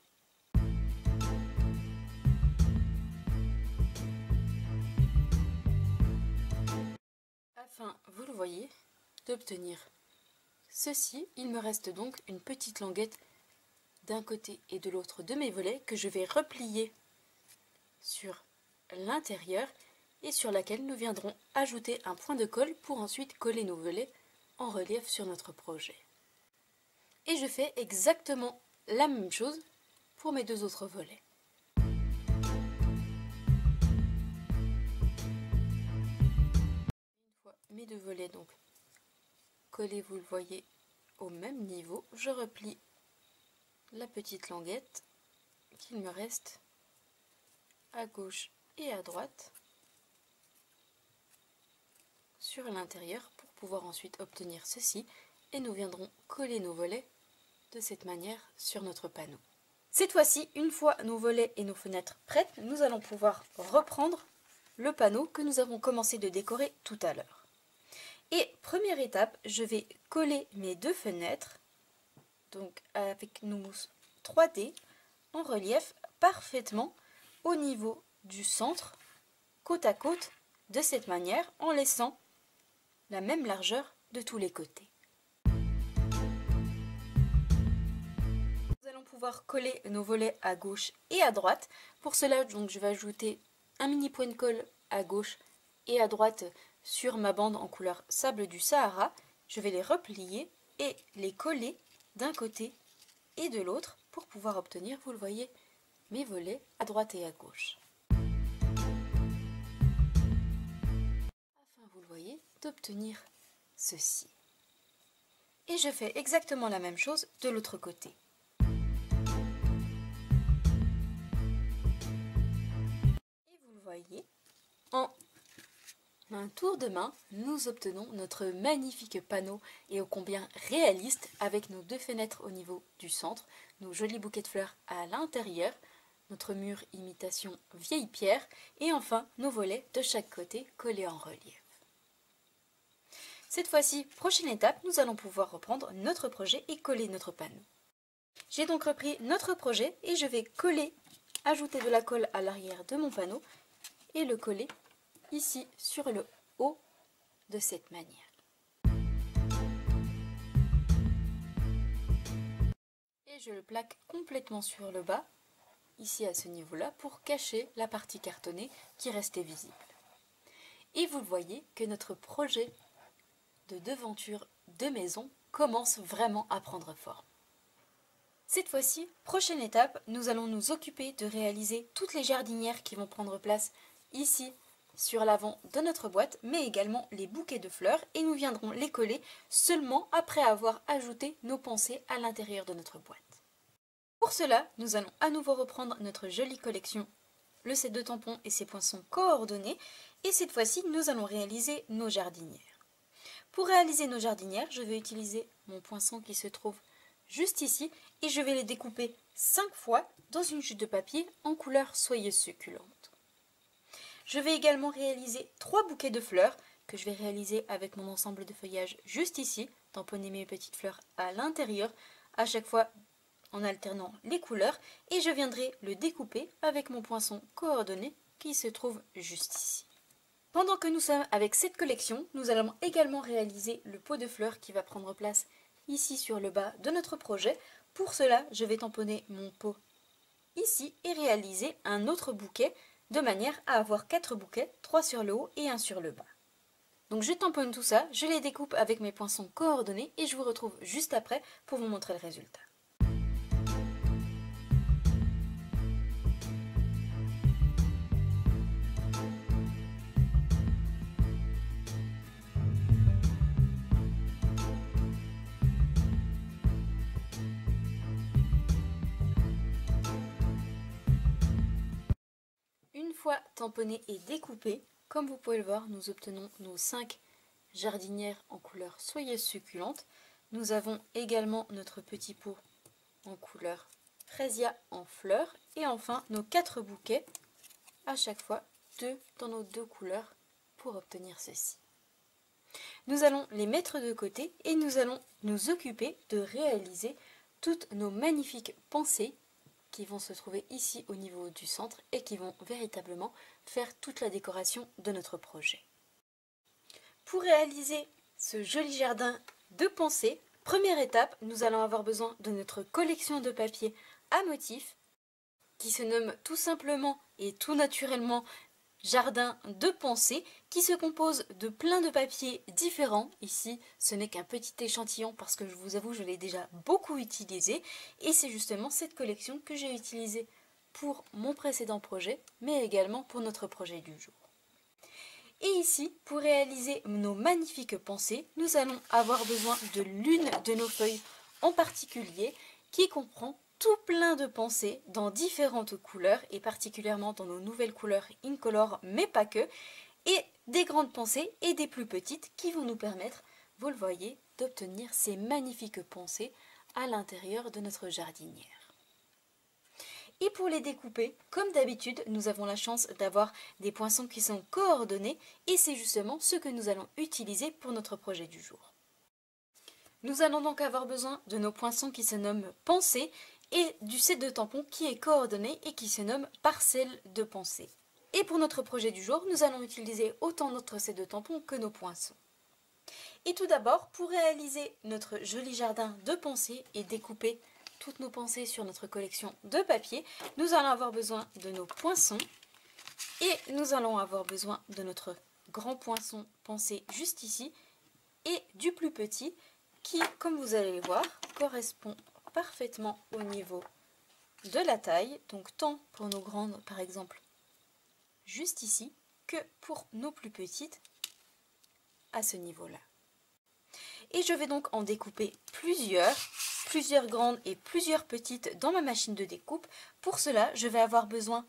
Afin, vous le voyez, d'obtenir ceci, il me reste donc une petite languette d'un côté et de l'autre de mes volets que je vais replier sur l'intérieur et sur laquelle nous viendrons ajouter un point de colle pour ensuite coller nos volets en relief sur notre projet. Et je fais exactement la même chose pour mes deux autres volets. Une fois mes deux volets donc collés, vous le voyez, au même niveau, je replie la petite languette qu'il me reste à gauche et à droite sur l'intérieur pour pouvoir ensuite obtenir ceci et nous viendrons coller nos volets de cette manière sur notre panneau. Cette fois-ci, une fois nos volets et nos fenêtres prêtes, nous allons pouvoir reprendre le panneau que nous avons commencé de décorer tout à l'heure. Et première étape, je vais coller mes deux fenêtres, donc avec nos mousses 3D, en relief parfaitement au niveau du centre, côte à côte, de cette manière, en laissant la même largeur de tous les côtés. Nous allons pouvoir coller nos volets à gauche et à droite. Pour cela, donc, je vais ajouter un mini point de colle à gauche et à droite sur ma bande en couleur sable du Sahara. Je vais les replier et les coller d'un côté et de l'autre pour pouvoir obtenir, vous le voyez, mes volets à droite et à gauche. Afin, vous le voyez, d'obtenir ceci. Et je fais exactement la même chose de l'autre côté. Et vous le voyez, en un tour de main, nous obtenons notre magnifique panneau et ô combien réaliste avec nos deux fenêtres au niveau du centre, nos jolis bouquets de fleurs à l'intérieur, notre mur imitation vieille pierre et enfin nos volets de chaque côté collés en relief. Cette fois-ci, prochaine étape, nous allons pouvoir reprendre notre projet et coller notre panneau. J'ai donc repris notre projet et je vais coller, ajouter de la colle à l'arrière de mon panneau et le coller ici sur le haut de cette manière. Et je le plaque complètement sur le bas ici à ce niveau-là pour cacher la partie cartonnée qui restait visible. Et vous voyez que notre projet de devanture de maison commence vraiment à prendre forme. Cette fois-ci, prochaine étape, nous allons nous occuper de réaliser toutes les jardinières qui vont prendre place ici sur l'avant de notre boîte, mais également les bouquets de fleurs, et nous viendrons les coller seulement après avoir ajouté nos pensées à l'intérieur de notre boîte. Pour cela, nous allons à nouveau reprendre notre jolie collection, le set de tampons et ses poinçons coordonnés, et cette fois-ci, nous allons réaliser nos jardinières. Pour réaliser nos jardinières, je vais utiliser mon poinçon qui se trouve juste ici, et je vais les découper 5 fois dans une chute de papier en couleur soyeuse succulente. Je vais également réaliser 3 bouquets de fleurs que je vais réaliser avec mon ensemble de feuillage juste ici, tamponner mes petites fleurs à l'intérieur, à chaque fois en alternant les couleurs, et je viendrai le découper avec mon poinçon coordonné qui se trouve juste ici. Pendant que nous sommes avec cette collection, nous allons également réaliser le pot de fleurs qui va prendre place ici sur le bas de notre projet. Pour cela, je vais tamponner mon pot ici et réaliser un autre bouquet de manière à avoir 4 bouquets, 3 sur le haut et 1 sur le bas. Donc je tamponne tout ça, je les découpe avec mes poinçons coordonnés et je vous retrouve juste après pour vous montrer le résultat. Une fois tamponné et découpé, comme vous pouvez le voir, nous obtenons nos 5 jardinières en couleur soyeuse succulente. Nous avons également notre petit pot en couleur fraisia en fleurs et enfin nos 4 bouquets, à chaque fois 2 dans nos 2 couleurs pour obtenir ceci. Nous allons les mettre de côté et nous allons nous occuper de réaliser toutes nos magnifiques pensées qui vont se trouver ici au niveau du centre et qui vont véritablement faire toute la décoration de notre projet. Pour réaliser ce joli jardin de pensées, première étape, nous allons avoir besoin de notre collection de papier à motifs qui se nomme tout simplement et tout naturellement jardin de pensées, qui se compose de plein de papiers différents. Ici, ce n'est qu'un petit échantillon parce que je vous avoue, je l'ai déjà beaucoup utilisé et c'est justement cette collection que j'ai utilisée pour mon précédent projet, mais également pour notre projet du jour. Et ici, pour réaliser nos magnifiques pensées, nous allons avoir besoin de l'une de nos feuilles en particulier qui comprend tout plein de pensées dans différentes couleurs et particulièrement dans nos nouvelles couleurs Incolor, mais pas que, et des grandes pensées et des plus petites qui vont nous permettre, vous le voyez, d'obtenir ces magnifiques pensées à l'intérieur de notre jardinière. Et pour les découper, comme d'habitude, nous avons la chance d'avoir des poinçons qui sont coordonnés et c'est justement ce que nous allons utiliser pour notre projet du jour. Nous allons donc avoir besoin de nos poinçons qui se nomment pensées et du set de tampons qui est coordonné et qui se nomme parcelle de pensée. Et pour notre projet du jour, nous allons utiliser autant notre set de tampons que nos poinçons. Et tout d'abord, pour réaliser notre joli jardin de pensées et découper toutes nos pensées sur notre collection de papier, nous allons avoir besoin de nos poinçons et nous allons avoir besoin de notre grand poinçon pensée juste ici et du plus petit qui, comme vous allez le voir, correspond parfaitement au niveau de la taille, donc tant pour nos grandes par exemple juste ici que pour nos plus petites à ce niveau-là. Et je vais donc en découper plusieurs grandes et plusieurs petites dans ma machine de découpe. Pour cela, je vais avoir besoin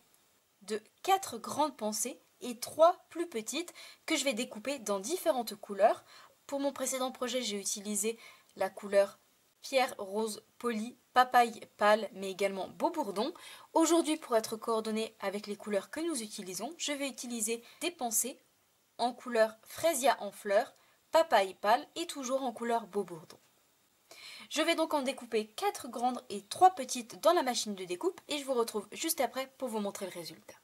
de 4 grandes pensées et 3 plus petites que je vais découper dans différentes couleurs. Pour mon précédent projet, j'ai utilisé la couleur pierre rose poli, papaye pâle, mais également beau bourdon. Aujourd'hui, pour être coordonné avec les couleurs que nous utilisons, je vais utiliser des pensées en couleur fraisia en fleurs, papaye pâle et toujours en couleur beau bourdon. Je vais donc en découper 4 grandes et 3 petites dans la machine de découpe et je vous retrouve juste après pour vous montrer le résultat.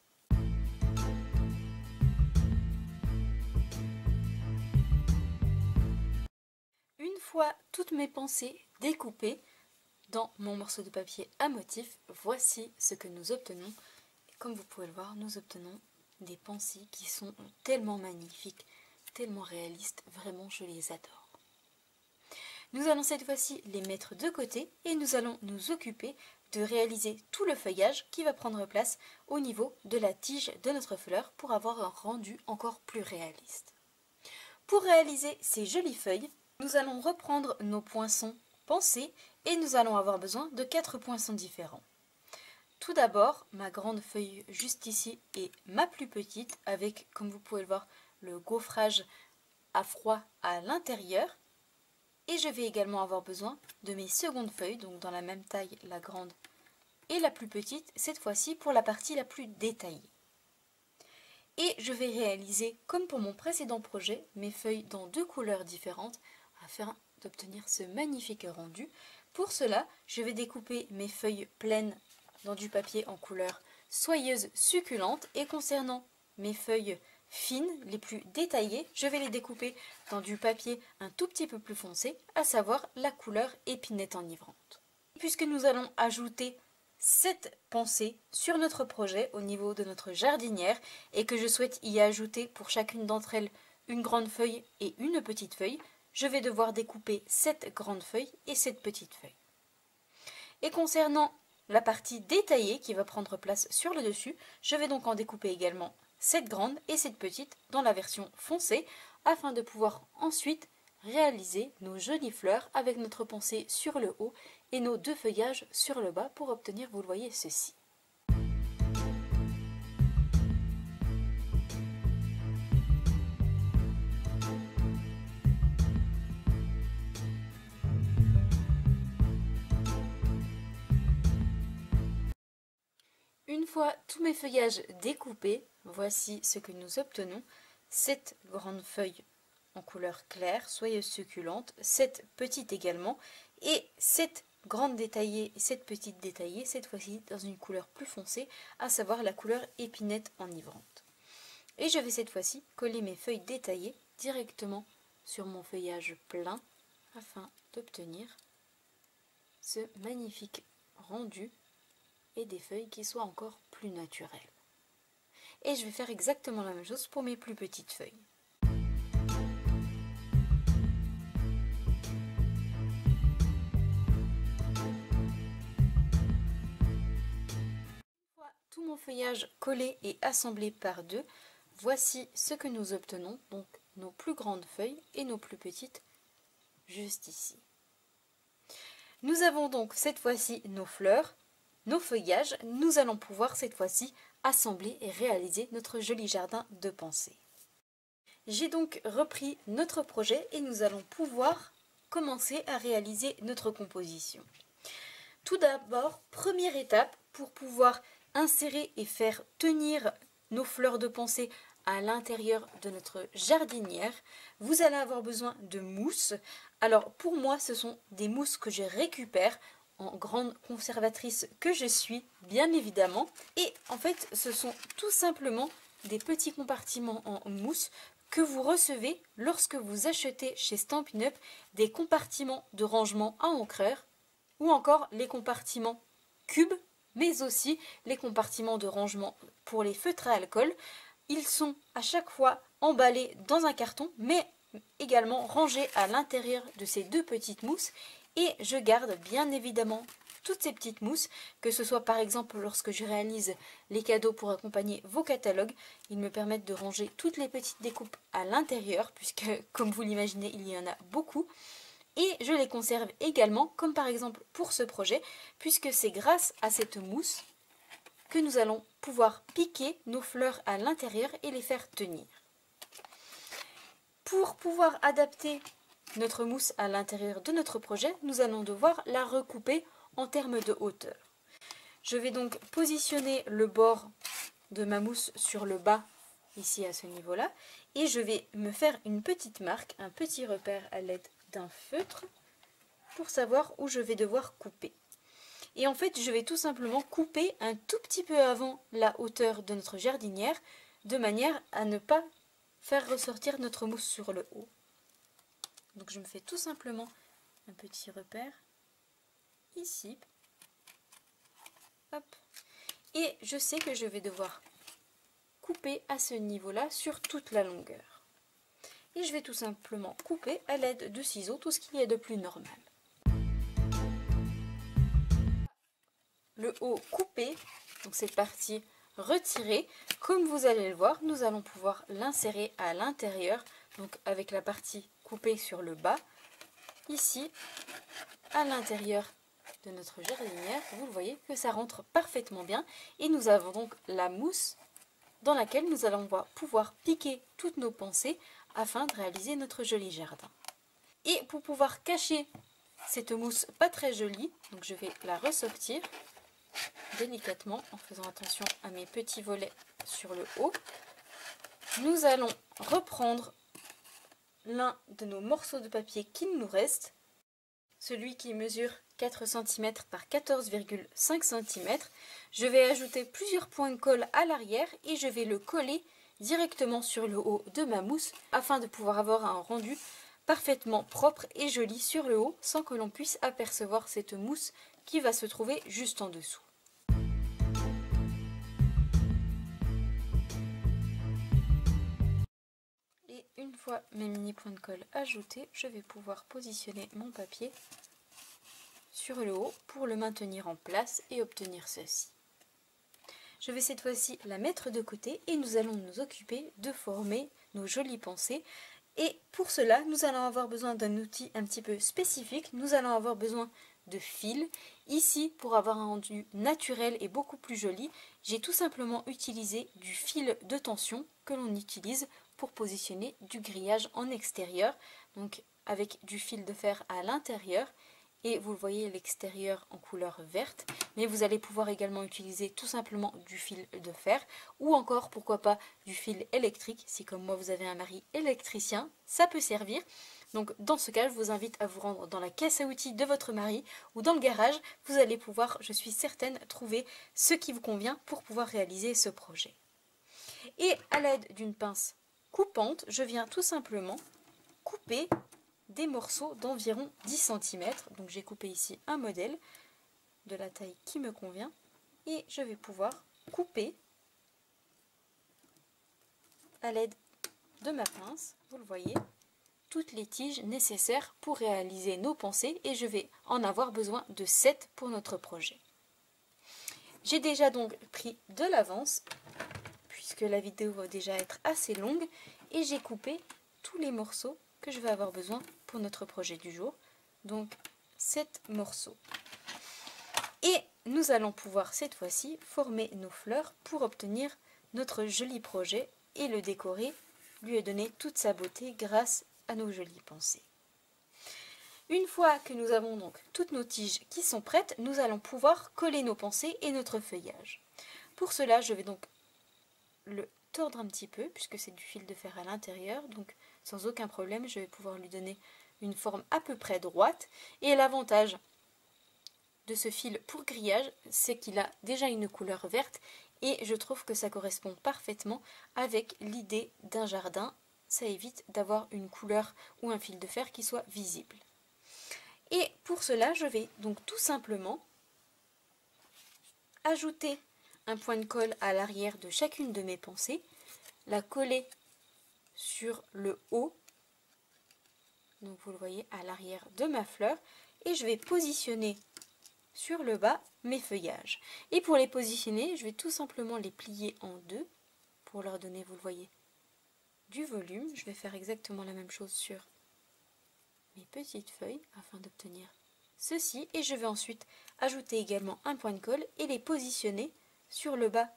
Une fois toutes mes pensées découpées, dans mon morceau de papier à motif, voici ce que nous obtenons. Et comme vous pouvez le voir, nous obtenons des pensées qui sont tellement magnifiques, tellement réalistes, vraiment je les adore. Nous allons cette fois-ci les mettre de côté et nous allons nous occuper de réaliser tout le feuillage qui va prendre place au niveau de la tige de notre fleur pour avoir un rendu encore plus réaliste. Pour réaliser ces jolies feuilles, nous allons reprendre nos poinçons pensés et nous allons avoir besoin de 4 poinçons différents. Tout d'abord, ma grande feuille juste ici et ma plus petite avec, comme vous pouvez le voir, le gaufrage à froid à l'intérieur. Et je vais également avoir besoin de mes secondes feuilles, donc dans la même taille, la grande et la plus petite, cette fois-ci pour la partie la plus détaillée. Et je vais réaliser, comme pour mon précédent projet, mes feuilles dans 2 couleurs différentes afin d'obtenir ce magnifique rendu. Pour cela, je vais découper mes feuilles pleines dans du papier en couleur soyeuse succulente. Et concernant mes feuilles fines, les plus détaillées, je vais les découper dans du papier un tout petit peu plus foncé, à savoir la couleur épinette enivrante. Puisque nous allons ajouter 7 pensées sur notre projet au niveau de notre jardinière et que je souhaite y ajouter pour chacune d'entre elles une grande feuille et une petite feuille, je vais devoir découper 7 grandes feuilles et 7 petites feuilles. Et concernant la partie détaillée qui va prendre place sur le dessus, je vais donc en découper également 7 grandes et 7 petites dans la version foncée afin de pouvoir ensuite réaliser nos jolies fleurs avec notre pensée sur le haut et nos 2 feuillages sur le bas pour obtenir, vous le voyez, ceci. Une fois tous mes feuillages découpés, voici ce que nous obtenons. 7 grandes feuilles en couleur claire, soyeuse succulente, 7 petites également, et 7 grandes détaillées et 7 petites détaillées, cette fois-ci dans une couleur plus foncée, à savoir la couleur épinette enivrante. Et je vais cette fois-ci coller mes feuilles détaillées directement sur mon feuillage plein, afin d'obtenir ce magnifique rendu et des feuilles qui soient encore plus naturelles. Et je vais faire exactement la même chose pour mes plus petites feuilles. Tout mon feuillage collé et assemblé par 2, voici ce que nous obtenons, donc nos plus grandes feuilles et nos plus petites juste ici. Nous avons donc cette fois-ci nos fleurs, nos feuillages, nous allons pouvoir cette fois-ci assembler et réaliser notre joli jardin de pensée. J'ai donc repris notre projet et nous allons pouvoir commencer à réaliser notre composition. Tout d'abord, première étape, pour pouvoir insérer et faire tenir nos fleurs de pensée à l'intérieur de notre jardinière, vous allez avoir besoin de mousse. Alors pour moi, ce sont des mousses que je récupère en grande conservatrice que je suis, bien évidemment. Et en fait, ce sont tout simplement des petits compartiments en mousse que vous recevez lorsque vous achetez chez Stampin' Up des compartiments de rangement à encreur ou encore les compartiments cubes, mais aussi les compartiments de rangement pour les feutres à alcool. Ils sont à chaque fois emballés dans un carton, mais également rangés à l'intérieur de ces 2 petites mousses. Et je garde bien évidemment toutes ces petites mousses, que ce soit par exemple lorsque je réalise les cadeaux pour accompagner vos catalogues. Ils me permettent de ranger toutes les petites découpes à l'intérieur, puisque comme vous l'imaginez, il y en a beaucoup. Et je les conserve également, comme par exemple pour ce projet, puisque c'est grâce à cette mousse que nous allons pouvoir piquer nos fleurs à l'intérieur et les faire tenir. Pour pouvoir adapter notre mousse à l'intérieur de notre projet, nous allons devoir la recouper en termes de hauteur. Je vais donc positionner le bord de ma mousse sur le bas, ici à ce niveau-là, et je vais me faire une petite marque, un petit repère à l'aide d'un feutre pour savoir où je vais devoir couper. Et en fait, je vais tout simplement couper un tout petit peu avant la hauteur de notre jardinière, de manière à ne pas faire ressortir notre mousse sur le haut. Donc je me fais tout simplement un petit repère ici. Hop. Et je sais que je vais devoir couper à ce niveau-là sur toute la longueur. Et je vais tout simplement couper à l'aide de ciseaux, tout ce qu'il y a de plus normal. Le haut coupé, donc cette partie retirée, comme vous allez le voir, nous allons pouvoir l'insérer à l'intérieur, donc avec la partie coupée sur le bas, ici, à l'intérieur de notre jardinière. Vous le voyez que ça rentre parfaitement bien, et nous avons donc la mousse dans laquelle nous allons pouvoir piquer toutes nos pensées afin de réaliser notre joli jardin. Et pour pouvoir cacher cette mousse pas très jolie, donc je vais la ressortir délicatement en faisant attention à mes petits volets sur le haut. Nous allons reprendre l'un de nos morceaux de papier qu'il nous reste, celui qui mesure 4 cm par 14,5 cm. Je vais ajouter plusieurs points de colle à l'arrière et je vais le coller directement sur le haut de ma mousse afin de pouvoir avoir un rendu parfaitement propre et joli sur le haut sans que l'on puisse apercevoir cette mousse qui va se trouver juste en dessous. Et une fois mes mini points de colle ajoutés, je vais pouvoir positionner mon papier sur le haut pour le maintenir en place et obtenir ceci. Je vais cette fois-ci la mettre de côté et nous allons nous occuper de former nos jolies pensées. Et pour cela, nous allons avoir besoin d'un outil un petit peu spécifique. Nous allons avoir besoin de fil. Ici, pour avoir un rendu naturel et beaucoup plus joli, j'ai tout simplement utilisé du fil de tension que l'on utilise pour positionner du grillage en extérieur. Donc avec du fil de fer à l'intérieur. Et vous le voyez, l'extérieur en couleur verte, mais vous allez pouvoir également utiliser tout simplement du fil de fer ou encore, pourquoi pas, du fil électrique. Si comme moi vous avez un mari électricien, ça peut servir. Donc dans ce cas, je vous invite à vous rendre dans la caisse à outils de votre mari ou dans le garage. Vous allez pouvoir, je suis certaine, trouver ce qui vous convient pour pouvoir réaliser ce projet. Et à l'aide d'une pince coupante, je viens tout simplement couper des morceaux d'environ 10 cm. Donc j'ai coupé ici un modèle de la taille qui me convient et je vais pouvoir couper à l'aide de ma pince, vous le voyez, toutes les tiges nécessaires pour réaliser nos pensées et je vais en avoir besoin de 7 pour notre projet. J'ai déjà donc pris de l'avance puisque la vidéo va déjà être assez longue et j'ai coupé tous les morceaux que je vais avoir besoin pour notre projet du jour, donc 7 morceaux. Et nous allons pouvoir cette fois-ci former nos fleurs pour obtenir notre joli projet et le décorer, lui donner toute sa beauté grâce à nos jolies pensées. Une fois que nous avons donc toutes nos tiges qui sont prêtes, nous allons pouvoir coller nos pensées et notre feuillage. Pour cela, je vais donc le tordre un petit peu puisque c'est du fil de fer à l'intérieur, donc sans aucun problème je vais pouvoir lui donner une forme à peu près droite. Et l'avantage de ce fil pour grillage, c'est qu'il a déjà une couleur verte et je trouve que ça correspond parfaitement avec l'idée d'un jardin. Ça évite d'avoir une couleur ou un fil de fer qui soit visible. Et pour cela, je vais donc tout simplement ajouter un point de colle à l'arrière de chacune de mes pensées, la coller sur le haut, donc vous le voyez à l'arrière de ma fleur, et je vais positionner sur le bas mes feuillages. Et pour les positionner, je vais tout simplement les plier en deux pour leur donner, vous le voyez, du volume. Je vais faire exactement la même chose sur mes petites feuilles afin d'obtenir ceci, et je vais ensuite ajouter également un point de colle et les positionner sur le bas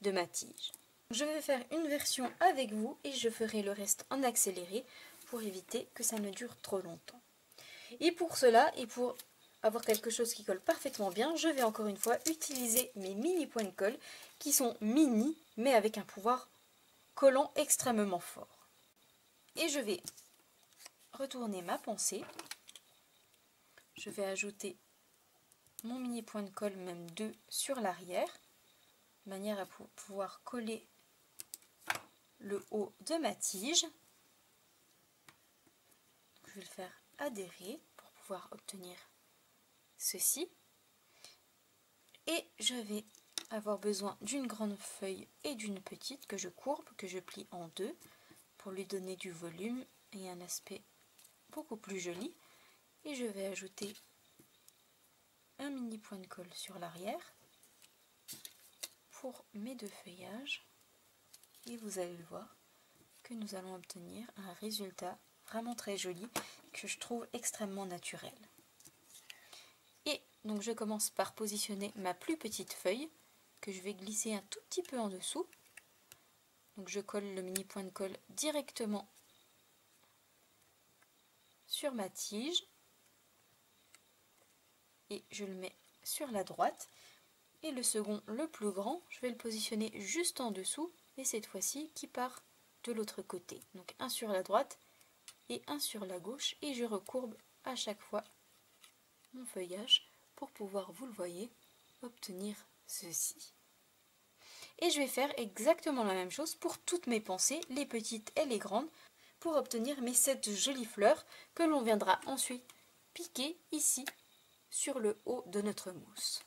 de ma tige. Je vais faire une version avec vous et je ferai le reste en accéléré pour éviter que ça ne dure trop longtemps. Et pour cela, et pour avoir quelque chose qui colle parfaitement bien, je vais encore une fois utiliser mes mini points de colle qui sont mini mais avec un pouvoir collant extrêmement fort. Et je vais retourner ma pensée. Je vais ajouter mon mini point de colle, même 2 sur l'arrière, de manière à pouvoir coller le haut de ma tige. Je vais le faire adhérer pour pouvoir obtenir ceci. Et je vais avoir besoin d'une grande feuille et d'une petite que je courbe, que je plie en deux pour lui donner du volume et un aspect beaucoup plus joli. Et je vais ajouter un mini point de colle sur l'arrière pour mes deux feuillages. Et vous allez le voir que nous allons obtenir un résultat vraiment très joli que je trouve extrêmement naturel. Et donc je commence par positionner ma plus petite feuille que je vais glisser un tout petit peu en dessous. Donc je colle le mini point de colle directement sur ma tige et je le mets sur la droite. Et le second, le plus grand, je vais le positionner juste en dessous, et cette fois-ci qui part de l'autre côté. Donc un sur la droite et un sur la gauche, et je recourbe à chaque fois mon feuillage pour pouvoir, vous le voyez, obtenir ceci. Et je vais faire exactement la même chose pour toutes mes pensées, les petites et les grandes, pour obtenir mes 7 jolies fleurs que l'on viendra ensuite piquer ici sur le haut de notre mousse.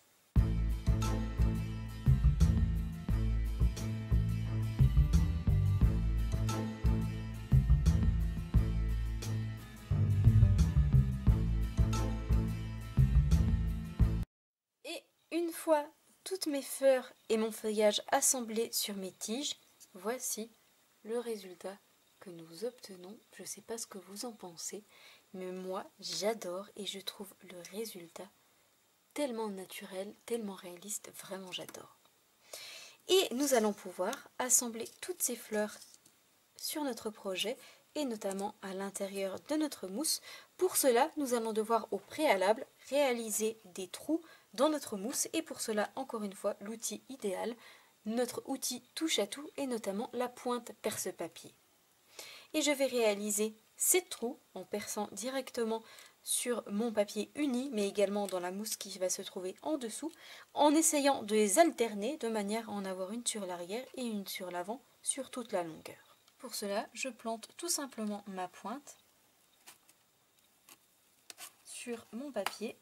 Et une fois toutes mes fleurs et mon feuillage assemblés sur mes tiges, voici le résultat que nous obtenons. Je ne sais pas ce que vous en pensez, mais moi j'adore et je trouve le résultat tellement naturel, tellement réaliste, vraiment j'adore. Et nous allons pouvoir assembler toutes ces fleurs sur notre projet et notamment à l'intérieur de notre mousse. Pour cela, nous allons devoir au préalable réaliser des trous dans notre mousse et pour cela, encore une fois, l'outil idéal, notre outil touche à tout et notamment la pointe perce-papier. Et je vais réaliser 7 trous en perçant directement sur mon papier uni, mais également dans la mousse qui va se trouver en dessous, en essayant de les alterner de manière à en avoir une sur l'arrière et une sur l'avant sur toute la longueur. Pour cela, je plante tout simplement ma pointe sur mon papier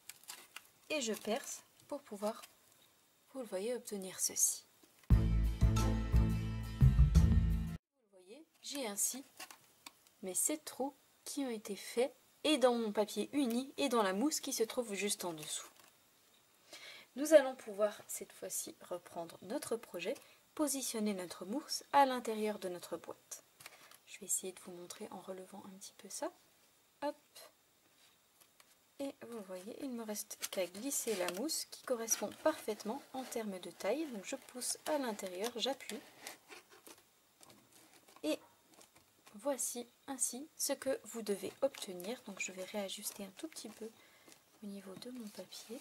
et je perce pour pouvoir, vous le voyez, obtenir ceci. Vous le voyez, j'ai ainsi mes 7 trous qui ont été faits et dans mon papier uni et dans la mousse qui se trouve juste en dessous. Nous allons pouvoir cette fois-ci reprendre notre projet, positionner notre mousse à l'intérieur de notre boîte. Je vais essayer de vous montrer en relevant un petit peu ça. Hop. Et vous voyez, il ne me reste qu'à glisser la mousse qui correspond parfaitement en termes de taille. Donc je pousse à l'intérieur, j'appuie. Et voici ainsi ce que vous devez obtenir. Donc je vais réajuster un tout petit peu au niveau de mon papier.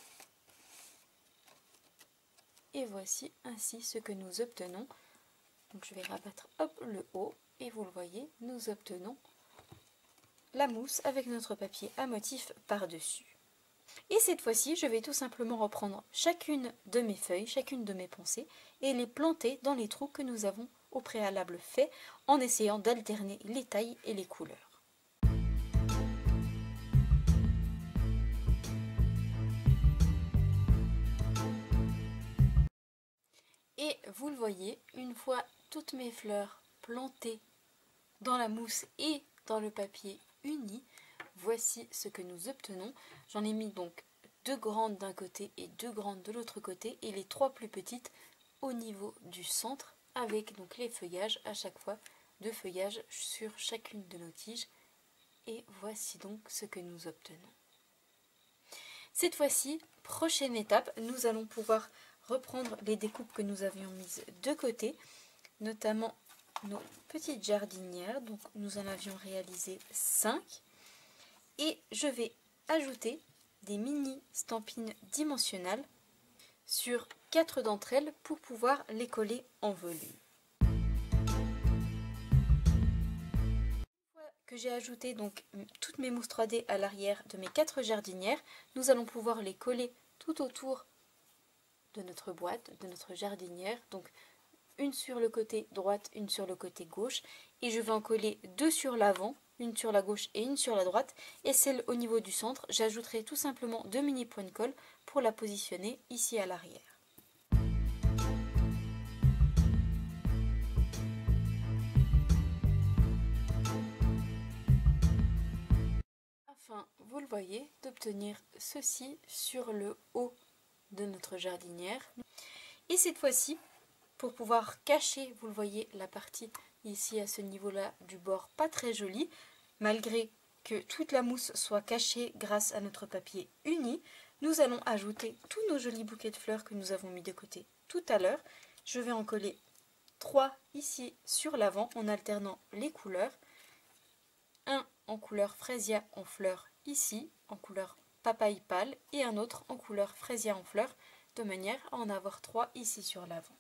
Et voici ainsi ce que nous obtenons. Donc je vais rabattre hop, le haut et vous le voyez, nous obtenons la mousse avec notre papier à motif par-dessus. Et cette fois-ci, je vais tout simplement reprendre chacune de mes feuilles, chacune de mes pensées et les planter dans les trous que nous avons au préalable fait en essayant d'alterner les tailles et les couleurs. Et vous le voyez, une fois toutes mes fleurs plantées dans la mousse et dans le papier uni, voici ce que nous obtenons. J'en ai mis donc 2 grandes d'un côté et 2 grandes de l'autre côté et les 3 plus petites au niveau du centre avec donc les feuillages à chaque fois, 2 feuillages sur chacune de nos tiges. Et voici donc ce que nous obtenons. Cette fois-ci, prochaine étape, nous allons pouvoir reprendre les découpes que nous avions mises de côté, notamment nos petites jardinières. Donc nous en avions réalisé 5 et je vais ajouter des mini stampines dimensionnelles sur 4 d'entre elles pour pouvoir les coller en volume. Une fois que j'ai ajouté donc toutes mes mousses 3D à l'arrière de mes 4 jardinières, nous allons pouvoir les coller tout autour de notre boîte, de notre jardinière. Donc une sur le côté droite, une sur le côté gauche, et je vais en coller deux sur l'avant, une sur la gauche et une sur la droite, et celle au niveau du centre, j'ajouterai tout simplement 2 mini points de colle pour la positionner ici à l'arrière. Afin, vous le voyez, d'obtenir ceci sur le haut de notre jardinière. Et cette fois-ci, pour pouvoir cacher, vous le voyez, la partie ici à ce niveau-là du bord pas très jolie, malgré que toute la mousse soit cachée grâce à notre papier uni, nous allons ajouter tous nos jolis bouquets de fleurs que nous avons mis de côté tout à l'heure. Je vais en coller 3 ici sur l'avant en alternant les couleurs. Un en couleur fraisia en fleurs ici, en couleur papaye pâle, et un autre en couleur fraisia en fleurs, de manière à en avoir 3 ici sur l'avant.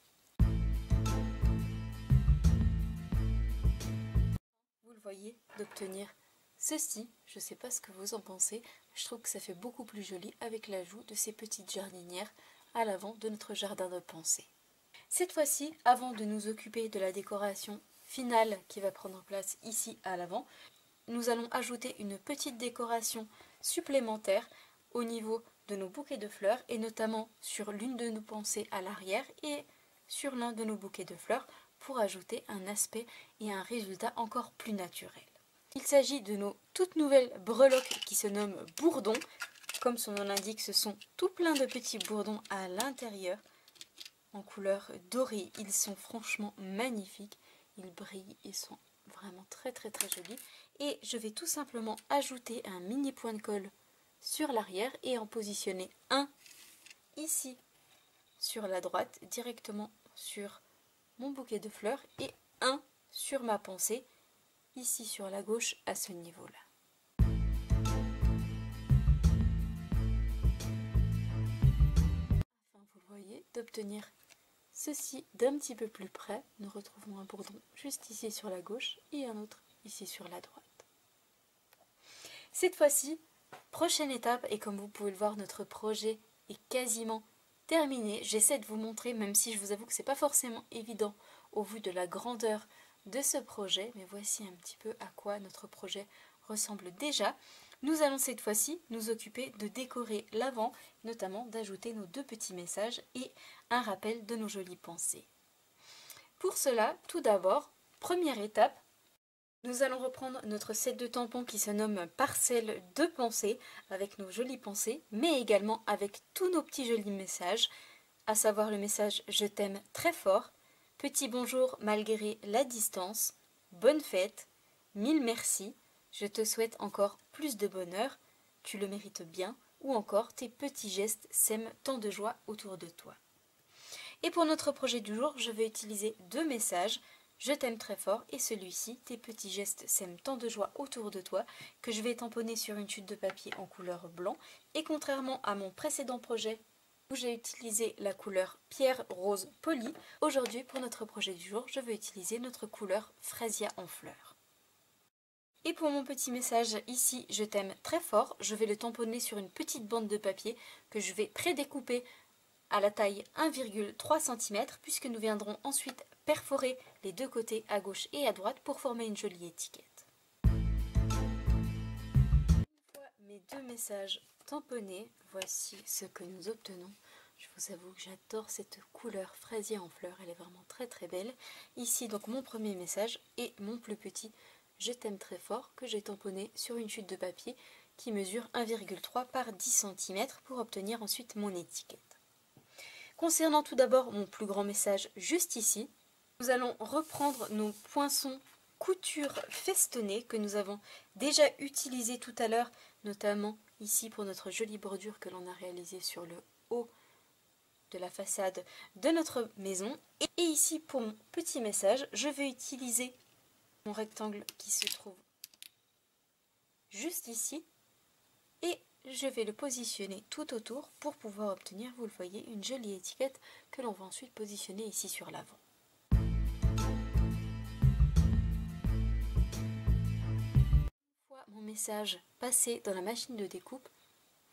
Vous le voyez, d'obtenir ceci, je ne sais pas ce que vous en pensez, je trouve que ça fait beaucoup plus joli avec l'ajout de ces petites jardinières à l'avant de notre jardin de pensée. Cette fois-ci, avant de nous occuper de la décoration finale qui va prendre place ici à l'avant, nous allons ajouter une petite décoration supplémentaire au niveau de nos bouquets de fleurs et notamment sur l'une de nos pensées à l'arrière et sur l'un de nos bouquets de fleurs pour ajouter un aspect et un résultat encore plus naturel. Il s'agit de nos toutes nouvelles breloques qui se nomment bourdons. Comme son nom l'indique, ce sont tout plein de petits bourdons à l'intérieur en couleur dorée. Ils sont franchement magnifiques, ils brillent, ils sont vraiment très jolis. Et je vais tout simplement ajouter un mini point de colle sur l'arrière et en positionner un ici sur la droite directement sur mon bouquet de fleurs et un sur ma pensée ici sur la gauche à ce niveau-là. Enfin, vous le voyez, d'obtenir ceci d'un petit peu plus près, nous retrouvons un bourdon juste ici sur la gauche et un autre ici sur la droite. Cette fois-ci, prochaine étape, et comme vous pouvez le voir, notre projet est quasiment terminé. J'essaie de vous montrer, même si je vous avoue que ce n'est pas forcément évident au vu de la grandeur de ce projet, mais voici un petit peu à quoi notre projet ressemble déjà. Nous allons cette fois-ci nous occuper de décorer l'avant, notamment d'ajouter nos 2 petits messages et un rappel de nos jolies pensées. Pour cela, tout d'abord, première étape, nous allons reprendre notre set de tampons qui se nomme Parcelle de pensées, avec nos jolies pensées, mais également avec tous nos petits jolis messages, à savoir le message « Je t'aime très fort », « Petit bonjour malgré la distance »,« Bonne fête »,« Mille merci »,« Je te souhaite encore plus de bonheur »,« Tu le mérites bien » ou encore « Tes petits gestes sèment tant de joie autour de toi ». Et pour notre projet du jour, je vais utiliser 2 messages, « Je t'aime très fort » et celui-ci, « Tes petits gestes sèment tant de joie autour de toi » que je vais tamponner sur une chute de papier en couleur blanc. Et contrairement à mon précédent projet où j'ai utilisé la couleur pierre rose polie, aujourd'hui pour notre projet du jour, je vais utiliser notre couleur fraisia en fleurs. Et pour mon petit message ici, je t'aime très fort, je vais le tamponner sur une petite bande de papier que je vais prédécouper à la taille 1,3 cm puisque nous viendrons ensuite perforer les 2 côtés à gauche et à droite pour former une jolie étiquette. Une fois mes 2 messages tamponnés, voici ce que nous obtenons. Je vous avoue que j'adore cette couleur fraisier en fleurs, elle est vraiment très belle. Ici donc mon premier message et mon plus petit « Je t'aime très fort » que j'ai tamponné sur une chute de papier qui mesure 1,3 par 10 cm pour obtenir ensuite mon étiquette. Concernant tout d'abord mon plus grand message juste ici, nous allons reprendre nos poinçons couture festonnée que nous avons déjà utilisé tout à l'heure, notamment ici pour notre jolie bordure que l'on a réalisée sur le haut de la façade de notre maison. Et ici pour mon petit message, je vais utiliser mon rectangle qui se trouve juste ici et je vais le positionner tout autour pour pouvoir obtenir, vous le voyez, une jolie étiquette que l'on va ensuite positionner ici sur l'avant. Une fois mon message passé dans la machine de découpe,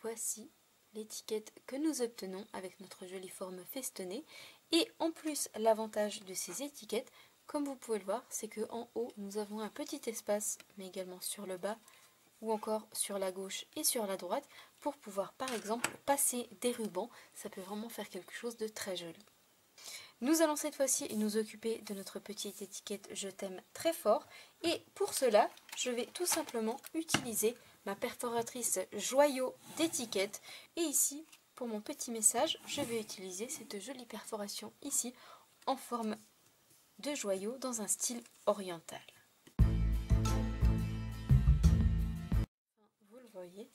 voici l'étiquette que nous obtenons avec notre jolie forme festonnée Et en plus, l'avantage de ces étiquettes, comme vous pouvez le voir, c'est qu'en haut, nous avons un petit espace, mais également sur le bas, ou encore sur la gauche et sur la droite, pour pouvoir par exemple passer des rubans. Ça peut vraiment faire quelque chose de très joli. Nous allons cette fois-ci nous occuper de notre petite étiquette « Je t'aime très fort » et pour cela, je vais tout simplement utiliser ma perforatrice joyau d'étiquette. Et ici, pour mon petit message, je vais utiliser cette jolie perforation ici en forme de joyau dans un style oriental. Vous le voyez,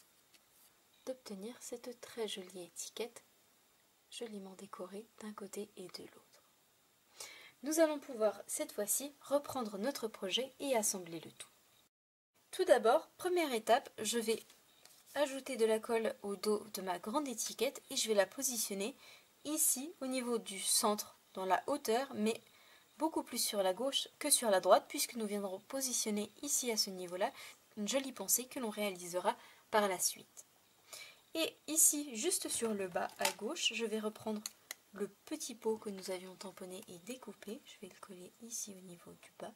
d'obtenir cette très jolie étiquette joliment décorée d'un côté et de l'autre. Nous allons pouvoir cette fois-ci reprendre notre projet et assembler le tout. Tout d'abord, première étape, je vais ajouter de la colle au dos de ma grande étiquette et je vais la positionner ici au niveau du centre, dans la hauteur, mais beaucoup plus sur la gauche que sur la droite, puisque nous viendrons positionner ici à ce niveau-là une jolie pensée que l'on réalisera par la suite. Et ici, juste sur le bas à gauche, je vais reprendre le petit pot que nous avions tamponné et découpé. Je vais le coller ici au niveau du bas.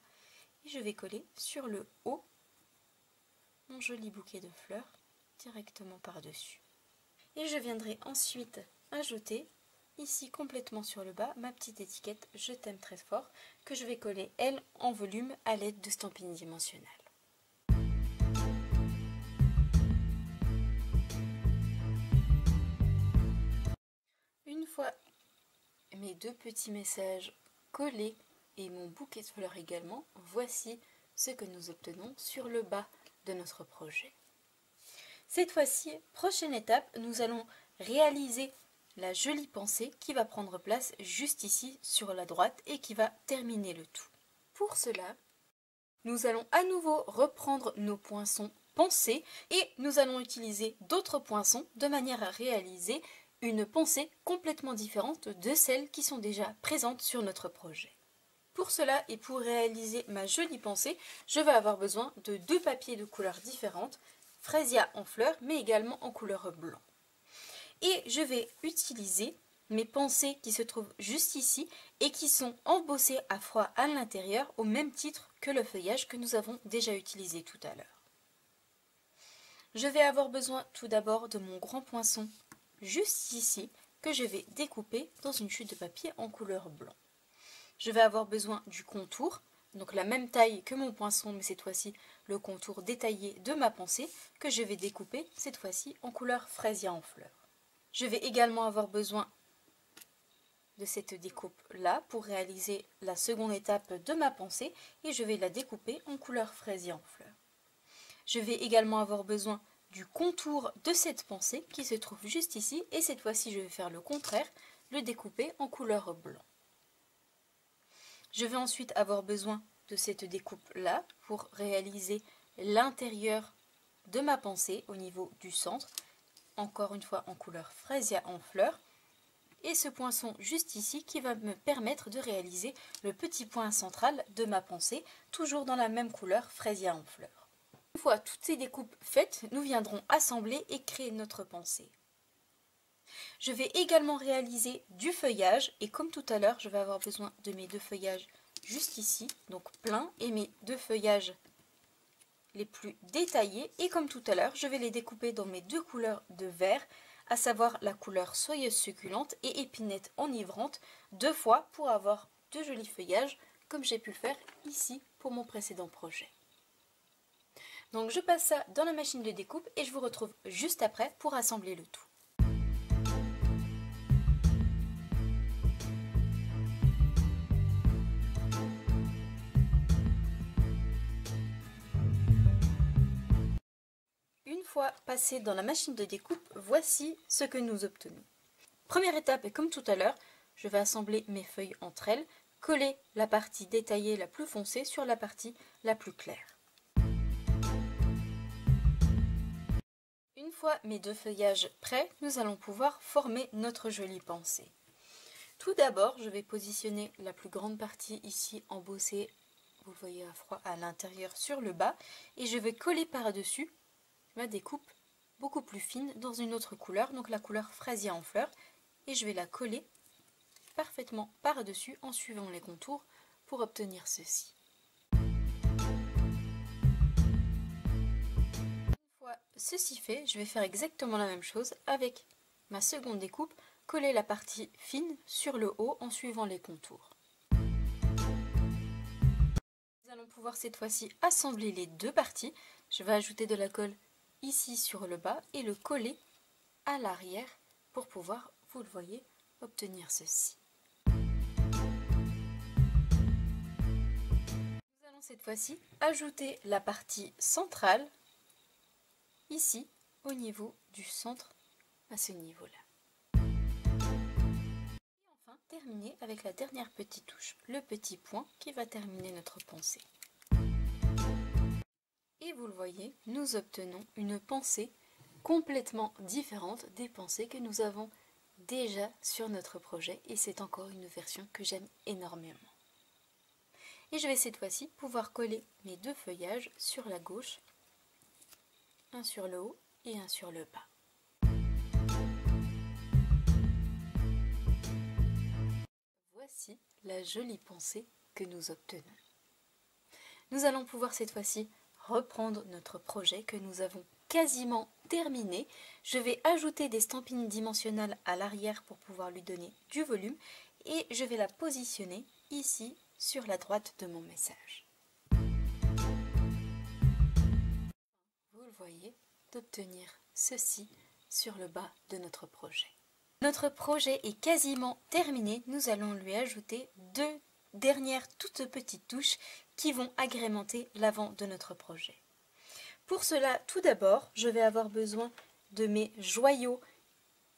Et je vais coller sur le haut mon joli bouquet de fleurs directement par-dessus. Et je viendrai ensuite ajouter ici complètement sur le bas ma petite étiquette « Je t'aime très fort » que je vais coller elle en volume à l'aide de stampines dimensionnelles. Une fois mes deux petits messages collés et mon bouquet de fleurs également, voici ce que nous obtenons sur le bas de notre projet. Cette fois-ci, prochaine étape, nous allons réaliser la jolie pensée qui va prendre place juste ici sur la droite et qui va terminer le tout. Pour cela, nous allons à nouveau reprendre nos poinçons pensée et nous allons utiliser d'autres poinçons de manière à réaliser une pensée complètement différente de celles qui sont déjà présentes sur notre projet. Pour cela et pour réaliser ma jolie pensée, je vais avoir besoin de deux papiers de couleurs différentes, Frésia en fleurs mais également en couleur blanc. Et je vais utiliser mes pensées qui se trouvent juste ici et qui sont embossées à froid à l'intérieur au même titre que le feuillage que nous avons déjà utilisé tout à l'heure. Je vais avoir besoin tout d'abord de mon grand poinçon juste ici, que je vais découper dans une chute de papier en couleur blanc. Je vais avoir besoin du contour, donc la même taille que mon poinçon, mais cette fois-ci le contour détaillé de ma pensée, que je vais découper cette fois-ci en couleur Frésia en fleurs. Je vais également avoir besoin de cette découpe-là pour réaliser la seconde étape de ma pensée, et je vais la découper en couleur Frésia en fleurs. Je vais également avoir besoin du contour de cette pensée qui se trouve juste ici et cette fois-ci je vais faire le contraire, le découper en couleur blanc. Je vais ensuite avoir besoin de cette découpe là pour réaliser l'intérieur de ma pensée au niveau du centre, encore une fois en couleur Frésia en fleurs, et ce poinçon juste ici qui va me permettre de réaliser le petit point central de ma pensée, toujours dans la même couleur Frésia en fleurs. Une fois toutes ces découpes faites, nous viendrons assembler et créer notre pensée. Je vais également réaliser du feuillage et comme tout à l'heure, je vais avoir besoin de mes deux feuillages juste ici, donc plein, et mes deux feuillages les plus détaillés. Et comme tout à l'heure, je vais les découper dans mes deux couleurs de vert, à savoir la couleur soyeuse succulente et épinette enivrante, deux fois pour avoir de jolis feuillages comme j'ai pu le faire ici pour mon précédent projet. Donc je passe ça dans la machine de découpe et je vous retrouve juste après pour assembler le tout. Une fois passé dans la machine de découpe, voici ce que nous obtenons. Première étape, et comme tout à l'heure, je vais assembler mes feuilles entre elles, coller la partie détaillée la plus foncée sur la partie la plus claire. Une fois mes deux feuillages prêts, nous allons pouvoir former notre jolie pensée. Tout d'abord, je vais positionner la plus grande partie ici embossée, vous le voyez à froid, à l'intérieur sur le bas, et je vais coller par-dessus ma découpe beaucoup plus fine dans une autre couleur, donc la couleur Frésia en fleurs, et je vais la coller parfaitement par-dessus en suivant les contours pour obtenir ceci. Une fois ceci fait, je vais faire exactement la même chose avec ma seconde découpe, coller la partie fine sur le haut en suivant les contours. Nous allons pouvoir cette fois-ci assembler les deux parties. Je vais ajouter de la colle ici sur le bas et le coller à l'arrière pour pouvoir, vous le voyez, obtenir ceci. Nous allons cette fois-ci ajouter la partie centrale ici au niveau du centre à ce niveau-là. Et enfin terminer avec la dernière petite touche, le petit point qui va terminer notre pensée. Et vous le voyez, nous obtenons une pensée complètement différente des pensées que nous avons déjà sur notre projet et c'est encore une version que j'aime énormément. Et je vais cette fois-ci pouvoir coller mes deux feuillages sur la gauche, un sur le haut et un sur le bas. Voici la jolie pensée que nous obtenons. Nous allons pouvoir cette fois-ci reprendre notre projet que nous avons quasiment terminé. Je vais ajouter des stampines dimensionnelles à l'arrière pour pouvoir lui donner du volume et je vais la positionner ici sur la droite de mon message. Vous le voyez, d'obtenir ceci sur le bas de notre projet. Notre projet est quasiment terminé. Nous allons lui ajouter deux dernières toutes petites touches qui vont agrémenter l'avant de notre projet. Pour cela, tout d'abord, je vais avoir besoin de mes joyaux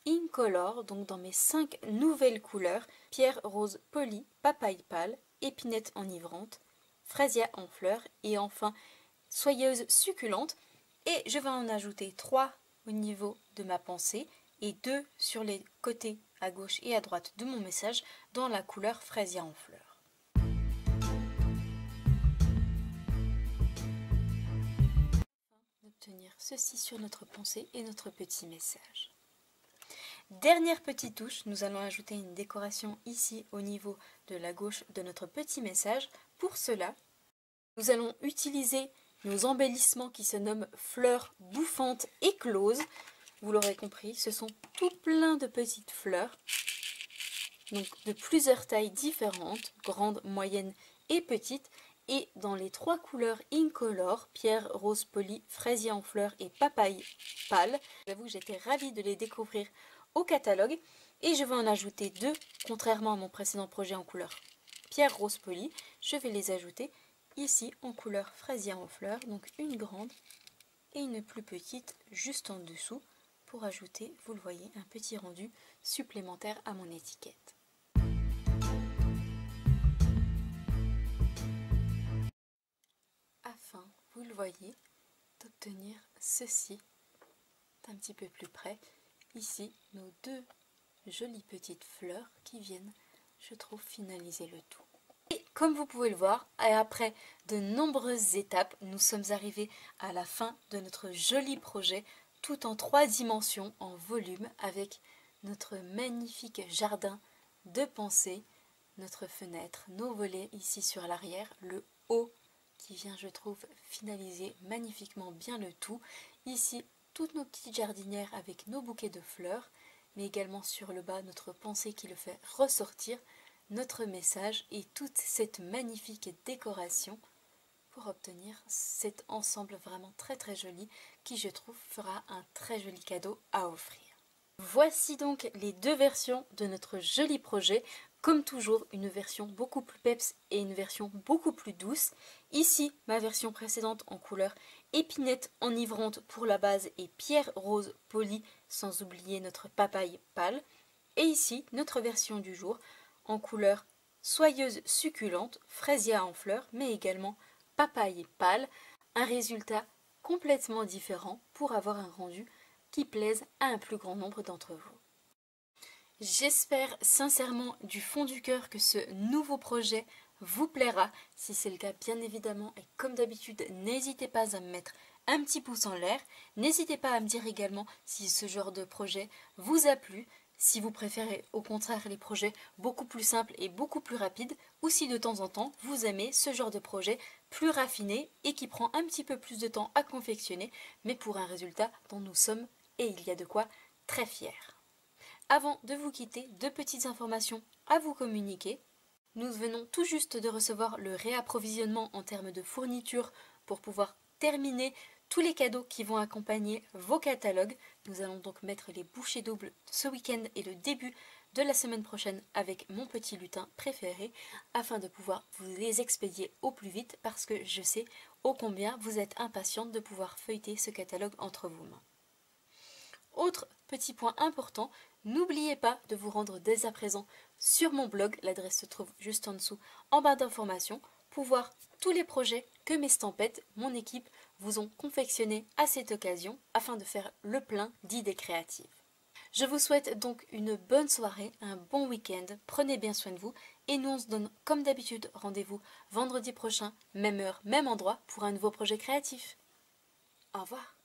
Incolor, donc dans mes 5 nouvelles couleurs, pierre rose polie, papaye pâle, épinette enivrante, fraisia en fleurs et enfin soyeuse succulente. Et je vais en ajouter 3 au niveau de ma pensée et 2 sur les côtés à gauche et à droite de mon message dans la couleur fraisia en fleurs. D'obtenir ceci sur notre pensée et notre petit message. Dernière petite touche, nous allons ajouter une décoration ici au niveau de la gauche de notre petit message. Pour cela, nous allons utiliser nos embellissements qui se nomment fleurs bouffantes écloses. Vous l'aurez compris, ce sont tout plein de petites fleurs, donc de plusieurs tailles différentes, grandes, moyennes et petites, et dans les 3 couleurs Incolor, pierre rose polie, fraisier en fleurs et papaye pâle. J'avoue que j'étais ravie de les découvrir au catalogue et je vais en ajouter 2, contrairement à mon précédent projet en couleur pierre rose polie. Je vais les ajouter ici en couleur fraisier en fleurs, donc une grande et une plus petite juste en dessous pour ajouter, vous le voyez, un petit rendu supplémentaire à mon étiquette. Afin, vous le voyez, d'obtenir ceci d'un petit peu plus près. Ici, nos 2 jolies petites fleurs qui viennent, je trouve, finaliser le tout. Et comme vous pouvez le voir, après de nombreuses étapes, nous sommes arrivés à la fin de notre joli projet, tout en 3 dimensions, en volume, avec notre magnifique jardin de pensée, notre fenêtre, nos volets ici sur l'arrière, le haut qui vient, je trouve, finaliser magnifiquement bien le tout. Ici, toutes nos petites jardinières avec nos bouquets de fleurs, mais également sur le bas, notre pensée qui le fait ressortir, notre message et toute cette magnifique décoration pour obtenir cet ensemble vraiment très très joli qui, je trouve, fera un très joli cadeau à offrir. Voici donc les 2 versions de notre joli projet. Comme toujours, une version beaucoup plus peps et une version beaucoup plus douce. Ici, ma version précédente en couleur épinette enivrante pour la base et pierre rose polie, sans oublier notre papaye pâle. Et ici, notre version du jour en couleur soyeuse succulente, fraisia en fleurs, mais également papaye pâle. Un résultat complètement différent pour avoir un rendu qui plaise à un plus grand nombre d'entre vous. J'espère sincèrement du fond du cœur que ce nouveau projet vous plaira. Si c'est le cas, bien évidemment, et comme d'habitude, n'hésitez pas à me mettre un petit pouce en l'air. N'hésitez pas à me dire également si ce genre de projet vous a plu. Si vous préférez au contraire les projets beaucoup plus simples et beaucoup plus rapides, ou si de temps en temps vous aimez ce genre de projet plus raffiné et qui prend un petit peu plus de temps à confectionner, mais pour un résultat dont nous sommes, et il y a de quoi, très fiers. Avant de vous quitter, deux petites informations à vous communiquer. Nous venons tout juste de recevoir le réapprovisionnement en termes de fourniture pour pouvoir terminer tous les cadeaux qui vont accompagner vos catalogues. Nous allons donc mettre les bouchées doubles ce week-end et le début de la semaine prochaine avec mon petit lutin préféré afin de pouvoir vous les expédier au plus vite parce que je sais ô combien vous êtes impatiente de pouvoir feuilleter ce catalogue entre vos mains. Autre petit point important, n'oubliez pas de vous rendre dès à présent sur mon blog, l'adresse se trouve juste en dessous en barre d'informations, pour voir tous les projets que mes stampettes, mon équipe, vous ont confectionnés à cette occasion afin de faire le plein d'idées créatives. Je vous souhaite donc une bonne soirée, un bon week-end, prenez bien soin de vous et nous on se donne comme d'habitude rendez-vous vendredi prochain, même heure, même endroit pour un nouveau projet créatif. Au revoir.